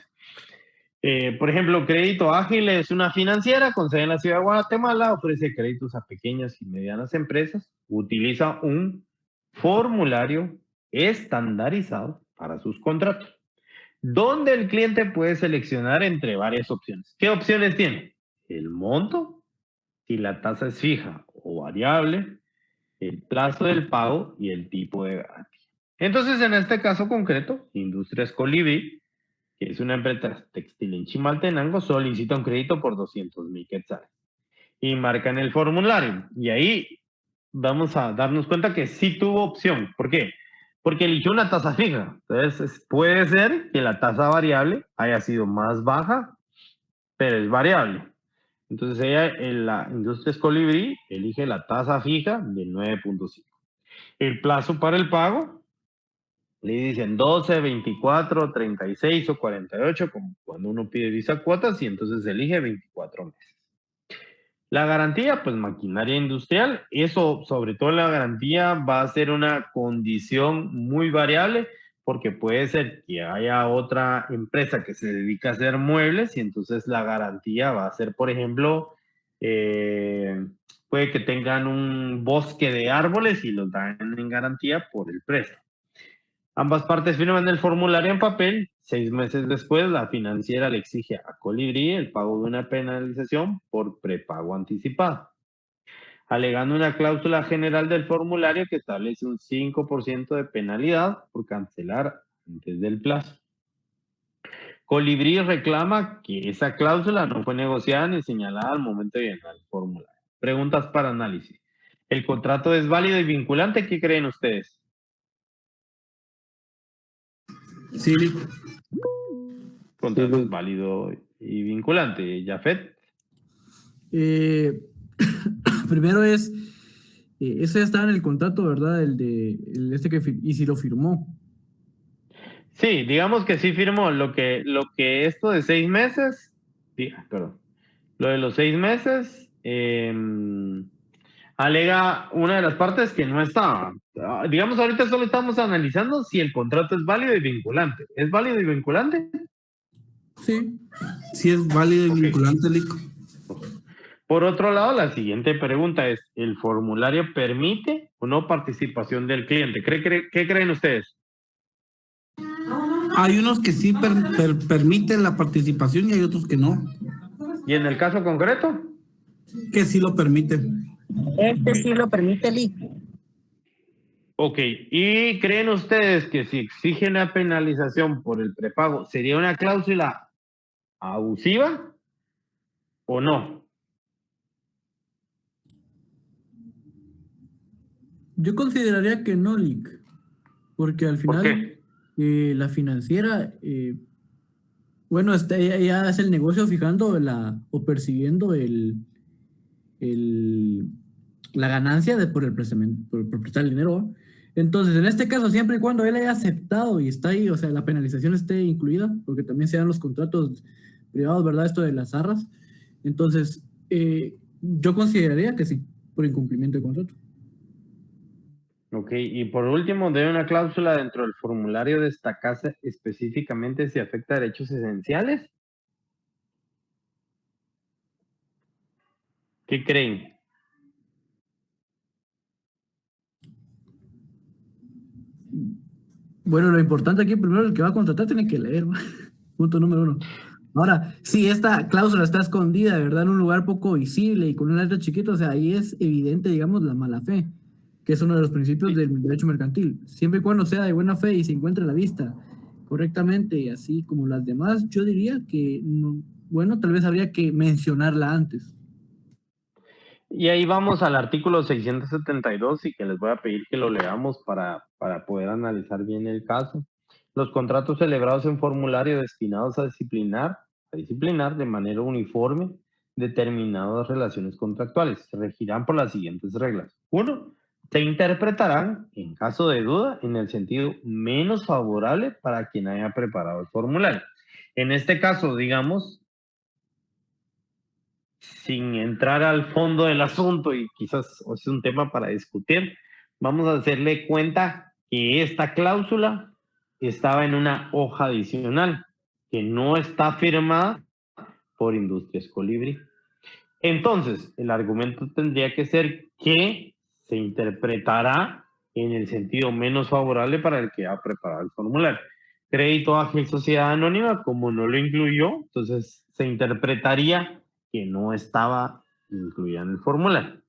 Por ejemplo, Crédito Ágil es una financiera con sede en la ciudad de Guatemala, ofrece créditos a pequeñas y medianas empresas, utiliza un formulario estandarizado para sus contratos, donde el cliente puede seleccionar entre varias opciones. ¿Qué opciones tiene? El monto, si la tasa es fija o variable, el plazo del pago y el tipo de garantía. Entonces, en este caso concreto, Industrias Colibrí, que es una empresa textil en Chimaltenango, solicita un crédito por 200,000 quetzales. Y marcan el formulario. Y ahí vamos a darnos cuenta que sí tuvo opción. ¿Por qué? Porque eligió una tasa fija. Entonces, puede ser que la tasa variable haya sido más baja, pero es variable. Entonces, ella, en la Industrias Colibrí, elige la tasa fija del 9.5. El plazo para el pago, le dicen 12, 24, 36 o 48, como cuando uno pide visa cuotas, y entonces elige 24 meses. La garantía, pues maquinaria industrial, eso, sobre todo la garantía, va a ser una condición muy variable, porque puede ser que haya otra empresa que se dedica a hacer muebles, y entonces la garantía va a ser, por ejemplo, puede que tengan un bosque de árboles y los dan en garantía por el préstamo. Ambas partes firman el formulario en papel. 6 meses después, la financiera le exige a Colibrí el pago de una penalización por prepago anticipado, alegando una cláusula general del formulario que establece un 5% de penalidad por cancelar antes del plazo. Colibrí reclama que esa cláusula no fue negociada ni señalada al momento de llenar el formulario. Preguntas para análisis. ¿El contrato es válido y vinculante? ¿Qué creen ustedes? Sí. Contrato es válido y vinculante. ¿Jafet? Primero es, eso ya estaba en el contrato, ¿verdad? Y si lo firmó. Sí, digamos que sí firmó. Lo que esto de 6 meses, lo de los 6 meses, Alega una de las partes que no estaba. Digamos, ahorita solo estamos analizando si el contrato es válido y vinculante. ¿Es válido y vinculante? Sí, sí es válido y vinculante, Lico. Por otro lado, la siguiente pregunta es, ¿el formulario permite o no participación del cliente? ¿Qué creen ustedes? Hay unos que sí permiten la participación y hay otros que no. ¿Y en el caso concreto? Que sí lo permiten. Este sí lo permite, Lick. Ok, ¿y creen ustedes que si exige una penalización por el prepago, sería una cláusula abusiva o no? Yo consideraría que no, Lick, porque al final la financiera, bueno, ella hace el negocio fijando o persiguiendo la ganancia por el prestar el dinero, ¿va? Entonces, en este caso, siempre y cuando él haya aceptado y está ahí, o sea, la penalización esté incluida, porque también se dan los contratos privados, ¿verdad? Esto de las arras. Entonces, yo consideraría que sí, por incumplimiento de contrato. Ok, y por último, debe una cláusula dentro del formulario destacarse específicamente si afecta a derechos esenciales. ¿Qué creen? Bueno, lo importante aquí, primero, el que va a contratar tiene que leer, ¿va? Punto número 1. Ahora, si esta cláusula está escondida, de verdad, en un lugar poco visible y con una letra chiquita, o sea, ahí es evidente, digamos, la mala fe, que es uno de los principios del derecho mercantil. Siempre y cuando sea de buena fe y se encuentre a la vista correctamente y así como las demás, yo diría que, bueno, tal vez habría que mencionarla antes. Y ahí vamos al artículo 672 y que les voy a pedir que lo leamos para poder analizar bien el caso. Los contratos celebrados en formulario destinados a disciplinar de manera uniforme determinadas relaciones contractuales se regirán por las siguientes reglas. 1. Se interpretarán, en caso de duda, en el sentido menos favorable para quien haya preparado el formulario. En este caso, digamos, sin entrar al fondo del asunto, y quizás es un tema para discutir, vamos a hacerle cuenta que esta cláusula estaba en una hoja adicional que no está firmada por Industrias Colibrí. Entonces, el argumento tendría que ser que se interpretará en el sentido menos favorable para el que ha preparado el formulario. Crédito Ágil Sociedad Anónima, como no lo incluyó, entonces se interpretaría que no estaba incluida en el formulario.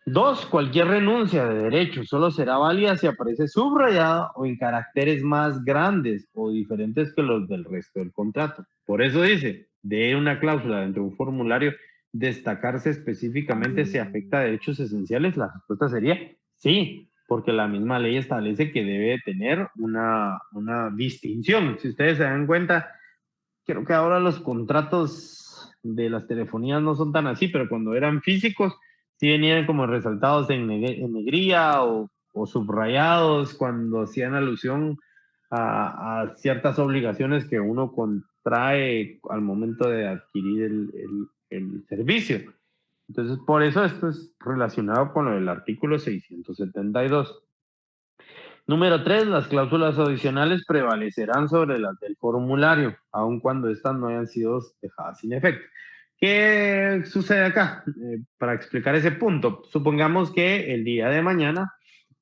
2. Cualquier renuncia de derecho solo será válida si aparece subrayada o en caracteres más grandes o diferentes que los del resto del contrato. Por eso dice, de una cláusula dentro de un formulario destacarse específicamente si afecta a derechos esenciales. La respuesta sería sí, porque la misma ley establece que debe tener una distinción. Si ustedes se dan cuenta, creo que ahora los contratos de las telefonías no son tan así, pero cuando eran físicos, sí venían como resaltados en negrilla o subrayados cuando hacían alusión a ciertas obligaciones que uno contrae al momento de adquirir el servicio. Entonces, por eso esto es relacionado con lo del artículo 672. Número 3, las cláusulas adicionales prevalecerán sobre las del formulario, aun cuando estas no hayan sido dejadas sin efecto. ¿Qué sucede acá? Para explicar ese punto, supongamos que el día de mañana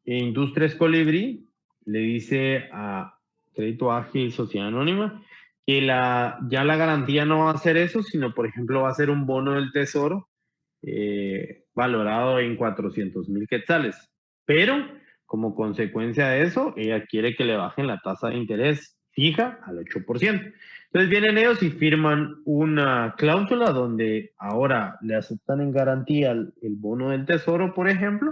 Industrias Colibrí le dice a Crédito Ágil Sociedad Anónima que ya la garantía no va a ser eso, sino, por ejemplo, va a ser un bono del Tesoro valorado en 400,000 quetzales. Pero, como consecuencia de eso, ella quiere que le bajen la tasa de interés fija al 8%. Entonces vienen ellos y firman una cláusula donde ahora le aceptan en garantía el bono del Tesoro, por ejemplo,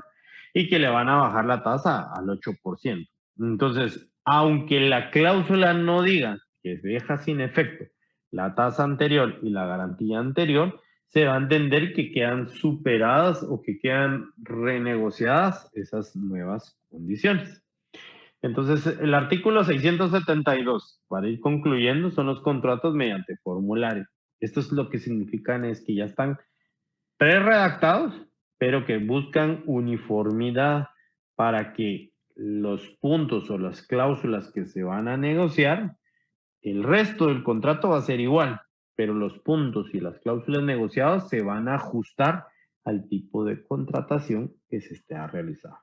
y que le van a bajar la tasa al 8%. Entonces, aunque la cláusula no diga que se deja sin efecto la tasa anterior y la garantía anterior, se va a entender que quedan superadas o que quedan renegociadas esas nuevas condiciones. Entonces, el artículo 672, para ir concluyendo, son los contratos mediante formulario. Esto es lo que significan es que ya están pre-redactados pero que buscan uniformidad para que los puntos o las cláusulas que se van a negociar, el resto del contrato va a ser igual, pero los puntos y las cláusulas negociadas se van a ajustar al tipo de contratación que se esté a realizar.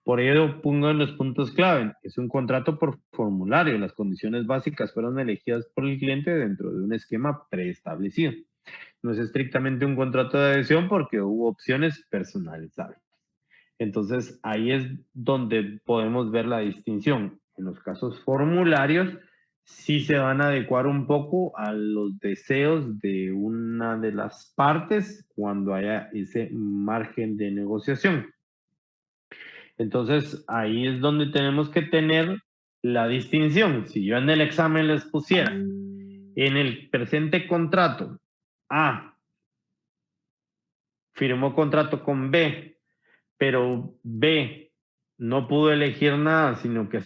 Por ello pongo en los puntos clave. Es un contrato por formulario. Las condiciones básicas fueron elegidas por el cliente dentro de un esquema preestablecido. No es estrictamente un contrato de adhesión porque hubo opciones personalizables. Entonces, ahí es donde podemos ver la distinción. En los casos formularios, sí se van a adecuar un poco a los deseos de una de las partes cuando haya ese margen de negociación. Entonces, ahí es donde tenemos que tener la distinción. Si yo en el examen les pusiera en el presente contrato A, firmó contrato con B, pero B no pudo elegir nada, sino que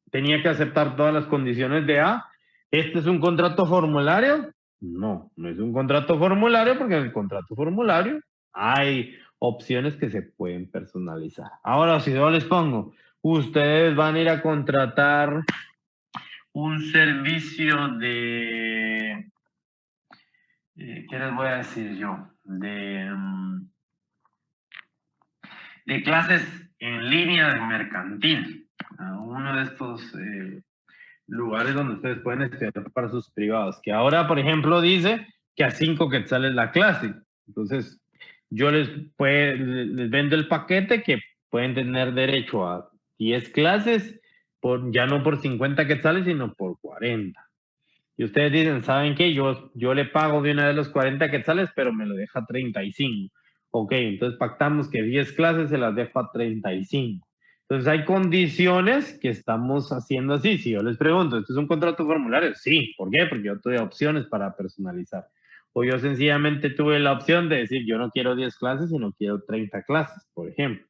tenía que aceptar todas las condiciones de A. ¿Este es un contrato formulario? No, no es un contrato formulario porque en el contrato formulario hay opciones que se pueden personalizar. Ahora, si yo les pongo, ustedes van a ir a contratar un servicio de, ¿qué les voy a decir yo? De clases en línea de mercantil, a uno de estos lugares donde ustedes pueden estudiar para sus privados, que ahora, por ejemplo, dice que a 5 quetzales la clase. Entonces, yo les vendo el paquete que pueden tener derecho a 10 clases, ya no por 50 quetzales, sino por 40. Y ustedes dicen, ¿saben qué? Yo le pago de una vez los 40 quetzales, pero me lo deja 35. Ok, entonces pactamos que 10 clases se las dejo a 35. Entonces hay condiciones que estamos haciendo así. Si yo les pregunto, ¿esto es un contrato formulario? Sí. ¿Por qué? Porque yo tuve opciones para personalizar. O yo sencillamente tuve la opción de decir, yo no quiero 10 clases, sino quiero 30 clases, por ejemplo.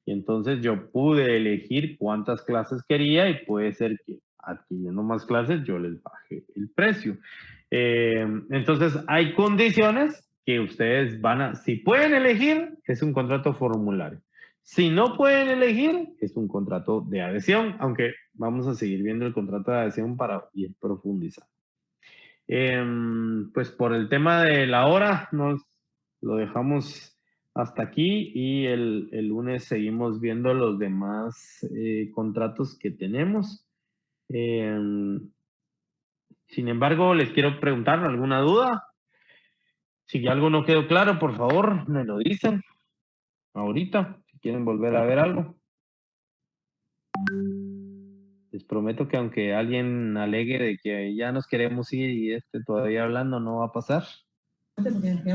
Y entonces yo pude elegir cuántas clases quería y puede ser que adquiriendo más clases yo les baje el precio. Entonces hay condiciones que ustedes si pueden elegir, es un contrato formulario. Si no pueden elegir, es un contrato de adhesión, aunque vamos a seguir viendo el contrato de adhesión para ir profundizando. Pues por el tema de la hora, nos lo dejamos hasta aquí y el lunes seguimos viendo los demás contratos que tenemos. Sin embargo, les quiero preguntar alguna duda. Si algo no quedó claro, por favor, me lo dicen ahorita, si quieren volver a ver algo. Les prometo que aunque alguien alegue de que ya nos queremos ir y todavía hablando, no va a pasar.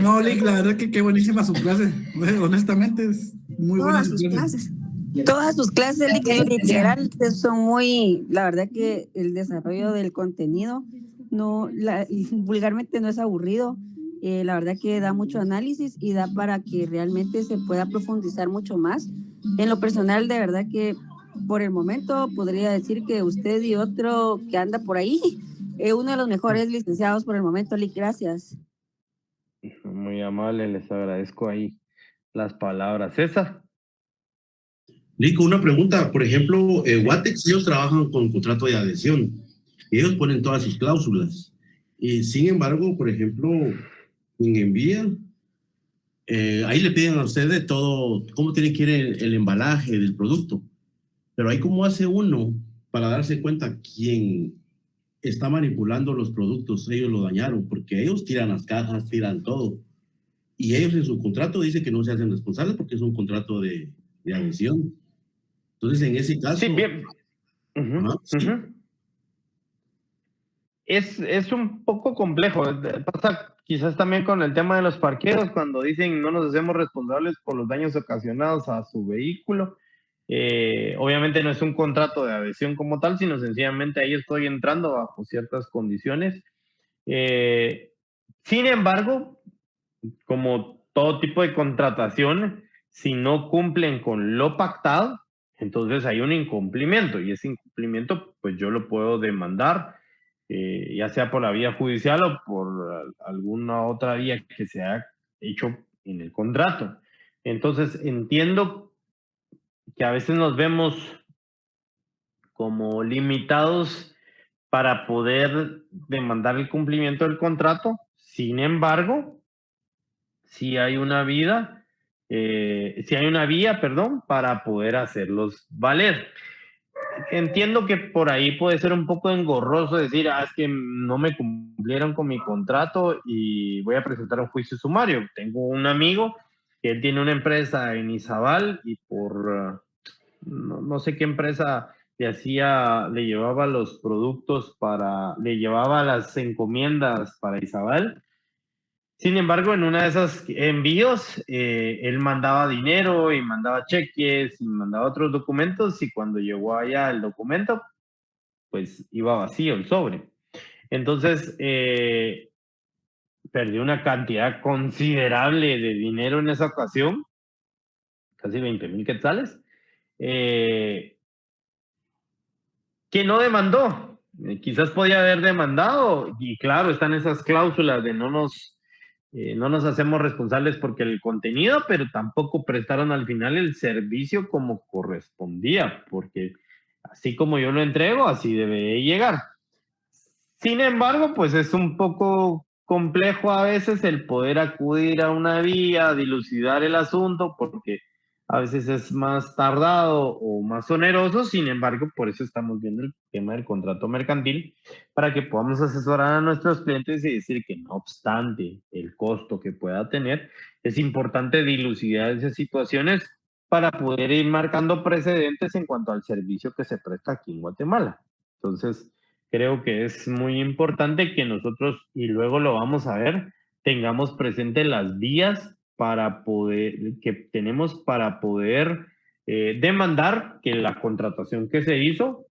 No, Lick, la verdad que qué buenísima su clase. Honestamente, es muy buena su clase. Todas sus clases, literal, son muy, la verdad que el desarrollo del contenido, vulgarmente no es aburrido. La verdad que da mucho análisis y da para que realmente se pueda profundizar mucho más. En lo personal, de verdad que por el momento podría decir que usted y otro que anda por ahí, uno de los mejores licenciados por el momento, Lick, gracias. Muy amable, les agradezco ahí las palabras. César. Lick, una pregunta. Por ejemplo, Watex, ellos trabajan con contrato de adhesión. Ellos ponen todas sus cláusulas. Y sin embargo, por ejemplo, en Envía, ahí le piden a ustedes todo, cómo tiene que ir el embalaje del producto. Pero ahí cómo hace uno para darse cuenta quién está manipulando los productos. Ellos lo dañaron, porque ellos tiran las cajas, tiran todo. Y ellos en su contrato dicen que no se hacen responsables porque es un contrato de adhesión. Entonces, en ese caso... Sí, bien. Es un poco complejo. Pasa quizás también con el tema de los parqueos, cuando dicen no nos hacemos responsables por los daños ocasionados a su vehículo. Obviamente no es un contrato de adhesión como tal, sino sencillamente ahí estoy entrando bajo ciertas condiciones. Sin embargo, como todo tipo de contratación, si no cumplen con lo pactado, entonces hay un incumplimiento, y ese incumplimiento pues yo lo puedo demandar, ya sea por la vía judicial o por alguna otra vía que se haya hecho en el contrato. Entonces, entiendo que a veces nos vemos como limitados para poder demandar el cumplimiento del contrato. Sin embargo, si hay una vía, para poder hacerlos valer. Entiendo que por ahí puede ser un poco engorroso decir, es que no me cumplieron con mi contrato y voy a presentar un juicio sumario. Tengo un amigo que él tiene una empresa en Izabal y por no sé qué empresa le llevaba los productos le llevaba las encomiendas para Izabal. Sin embargo, en una de esos envíos, él mandaba dinero y mandaba cheques y mandaba otros documentos, y cuando llegó allá el documento, pues iba vacío el sobre. Entonces, perdió una cantidad considerable de dinero en esa ocasión, casi 20,000 quetzales, que no demandó. Quizás podía haber demandado, y claro, están esas cláusulas de no nos hacemos responsables porque el contenido, pero tampoco prestaron al final el servicio como correspondía, porque así como yo lo entrego, así debe llegar. Sin embargo, pues es un poco complejo a veces el poder acudir a una vía, dilucidar el asunto, porque a veces es más tardado o más oneroso. Sin embargo, por eso estamos viendo el tema del contrato mercantil, para que podamos asesorar a nuestros clientes y decir que no obstante el costo que pueda tener, es importante dilucidar esas situaciones para poder ir marcando precedentes en cuanto al servicio que se presta aquí en Guatemala. Entonces, creo que es muy importante que nosotros, y luego lo vamos a ver, tengamos presente las vías que tenemos para poder demandar que la contratación que se hizo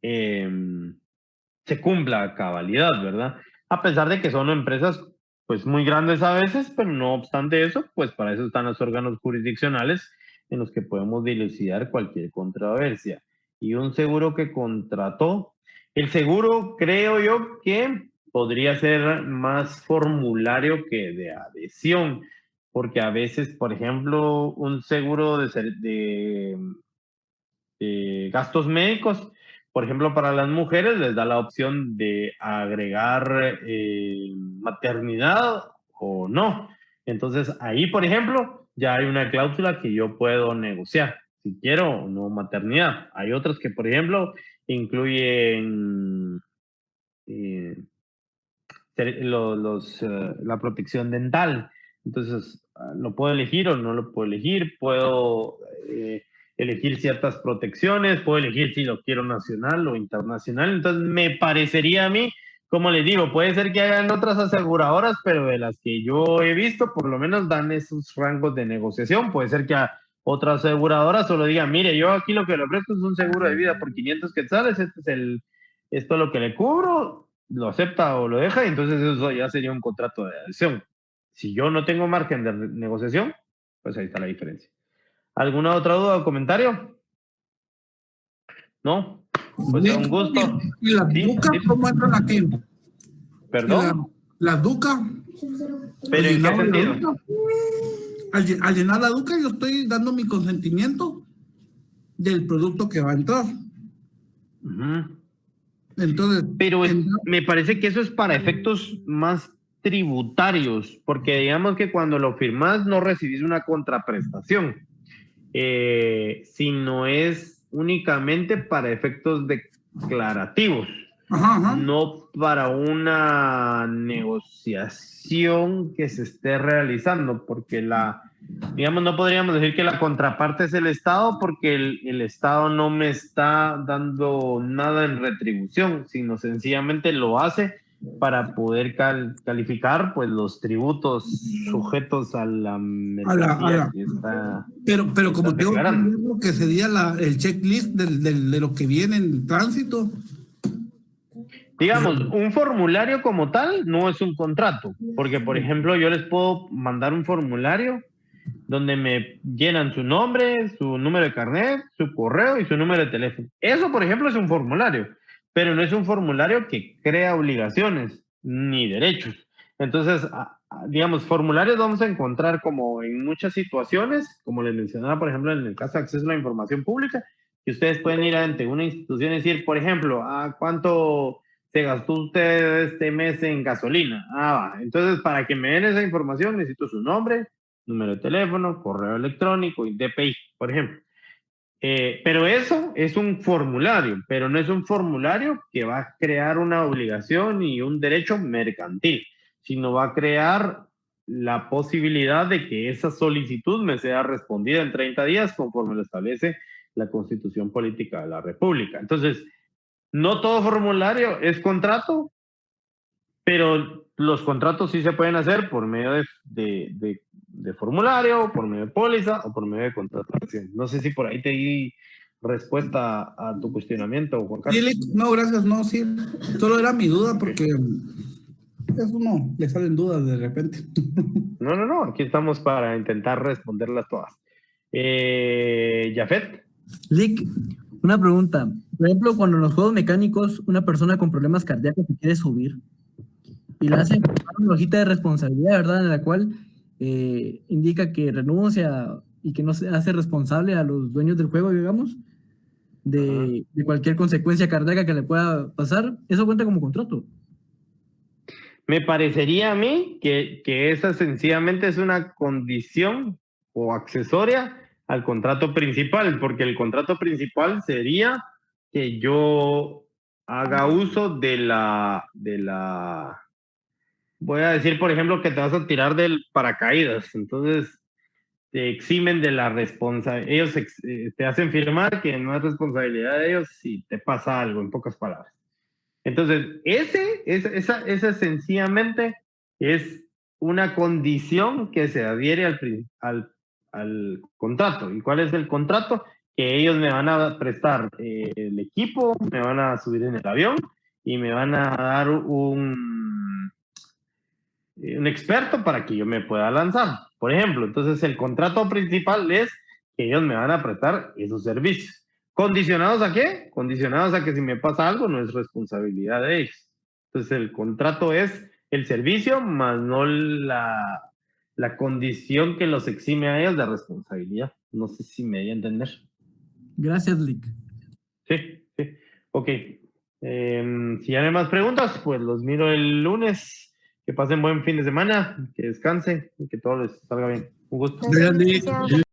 se cumpla a cabalidad, ¿verdad? A pesar de que son empresas pues muy grandes a veces, pero no obstante eso, pues para eso están los órganos jurisdiccionales en los que podemos dilucidar cualquier controversia. Y un seguro que contrató, el seguro creo yo que podría ser más formulario que de adhesión, porque a veces, por ejemplo, un seguro de gastos médicos, por ejemplo, para las mujeres les da la opción de agregar maternidad o no. Entonces, ahí, por ejemplo, ya hay una cláusula que yo puedo negociar, si quiero o no maternidad. Hay otras que, por ejemplo, incluyen la protección dental. Entonces, ¿lo puedo elegir o no lo puedo elegir? Puedo elegir ciertas protecciones, puedo elegir si lo quiero nacional o internacional. Entonces, me parecería a mí, como les digo, puede ser que hayan otras aseguradoras, pero de las que yo he visto, por lo menos dan esos rangos de negociación. Puede ser que a otra aseguradora solo diga, mire, yo aquí lo que le ofrezco es un seguro de vida por 500 quetzales, esto es lo que le cubro, lo acepta o lo deja, y entonces eso ya sería un contrato de adhesión. Si yo no tengo margen de negociación, pues ahí está la diferencia. ¿Alguna otra duda o comentario? ¿No? Pues un gusto. ¿Y las ducas cómo entran aquí? ¿Perdón? ¿Las ducas? ¿Pero en qué sentido? Al llenar la duca yo estoy dando mi consentimiento del producto que va a entrar. Entonces, pero me parece que eso es para efectos más tributarios, porque digamos que cuando lo firmas no recibís una contraprestación, sino es únicamente para efectos declarativos, no para una negociación que se esté realizando, porque digamos, no podríamos decir que la contraparte es el Estado, porque el Estado no me está dando nada en retribución, sino sencillamente lo hace para poder calificar pues los tributos sujetos a la mercancía que está. Pero como tengo que sería el checklist de lo que viene en tránsito. Digamos, un formulario como tal no es un contrato, porque por ejemplo yo les puedo mandar un formulario donde me llenan su nombre, su número de carnet, su correo y su número de teléfono. Eso, por ejemplo, es un formulario, pero no es un formulario que crea obligaciones ni derechos. Entonces, digamos, formularios vamos a encontrar como en muchas situaciones, como les mencionaba, por ejemplo, en el caso de acceso a la información pública, que ustedes pueden ir ante una institución y decir, por ejemplo, ¿cuánto se gastó usted este mes en gasolina? Entonces, para que me den esa información, necesito su nombre, número de teléfono, correo electrónico y DPI, por ejemplo. Pero eso es un formulario, pero no es un formulario que va a crear una obligación y un derecho mercantil, sino va a crear la posibilidad de que esa solicitud me sea respondida en 30 días conforme lo establece la Constitución Política de la República. Entonces, no todo formulario es contrato, pero los contratos sí se pueden hacer por medio de formulario, por medio de póliza o por medio de contratación. No sé si por ahí te di respuesta a tu cuestionamiento, Juan Carlos. Sí, no, gracias, no, sí. Solo era mi duda porque eso no, le salen dudas de repente. No, aquí estamos para intentar responderlas todas. Jafet. Lick, una pregunta. Por ejemplo, cuando en los juegos mecánicos una persona con problemas cardíacos se quiere subir y le hacen una hojita de responsabilidad, ¿verdad? En la cual indica que renuncia y que no se hace responsable a los dueños del juego, digamos, de cualquier consecuencia cardíaca que le pueda pasar. ¿Eso cuenta como contrato? Me parecería a mí que esa sencillamente es una condición o accesoria al contrato principal, porque el contrato principal sería que yo haga uso de la voy a decir, por ejemplo, que te vas a tirar del paracaídas, entonces te eximen de la responsabilidad, ellos te hacen firmar que no es responsabilidad de ellos si te pasa algo, en pocas palabras. Entonces, esa sencillamente es una condición que se adhiere al contrato. ¿Y cuál es el contrato? Que ellos me van a prestar el equipo, me van a subir en el avión y me van a dar un experto para que yo me pueda lanzar. Por ejemplo, entonces el contrato principal es que ellos me van a prestar esos servicios. ¿Condicionados a qué? Condicionados a que si me pasa algo no es responsabilidad de ellos. Entonces el contrato es el servicio más no la condición que los exime a ellos de responsabilidad. No sé si me di a entender. Gracias, Lick. Sí. Ok. Si ya no hay más preguntas, pues los miro el lunes. Que pasen buen fin de semana, que descansen y que todo les salga bien. Un gusto. Gracias.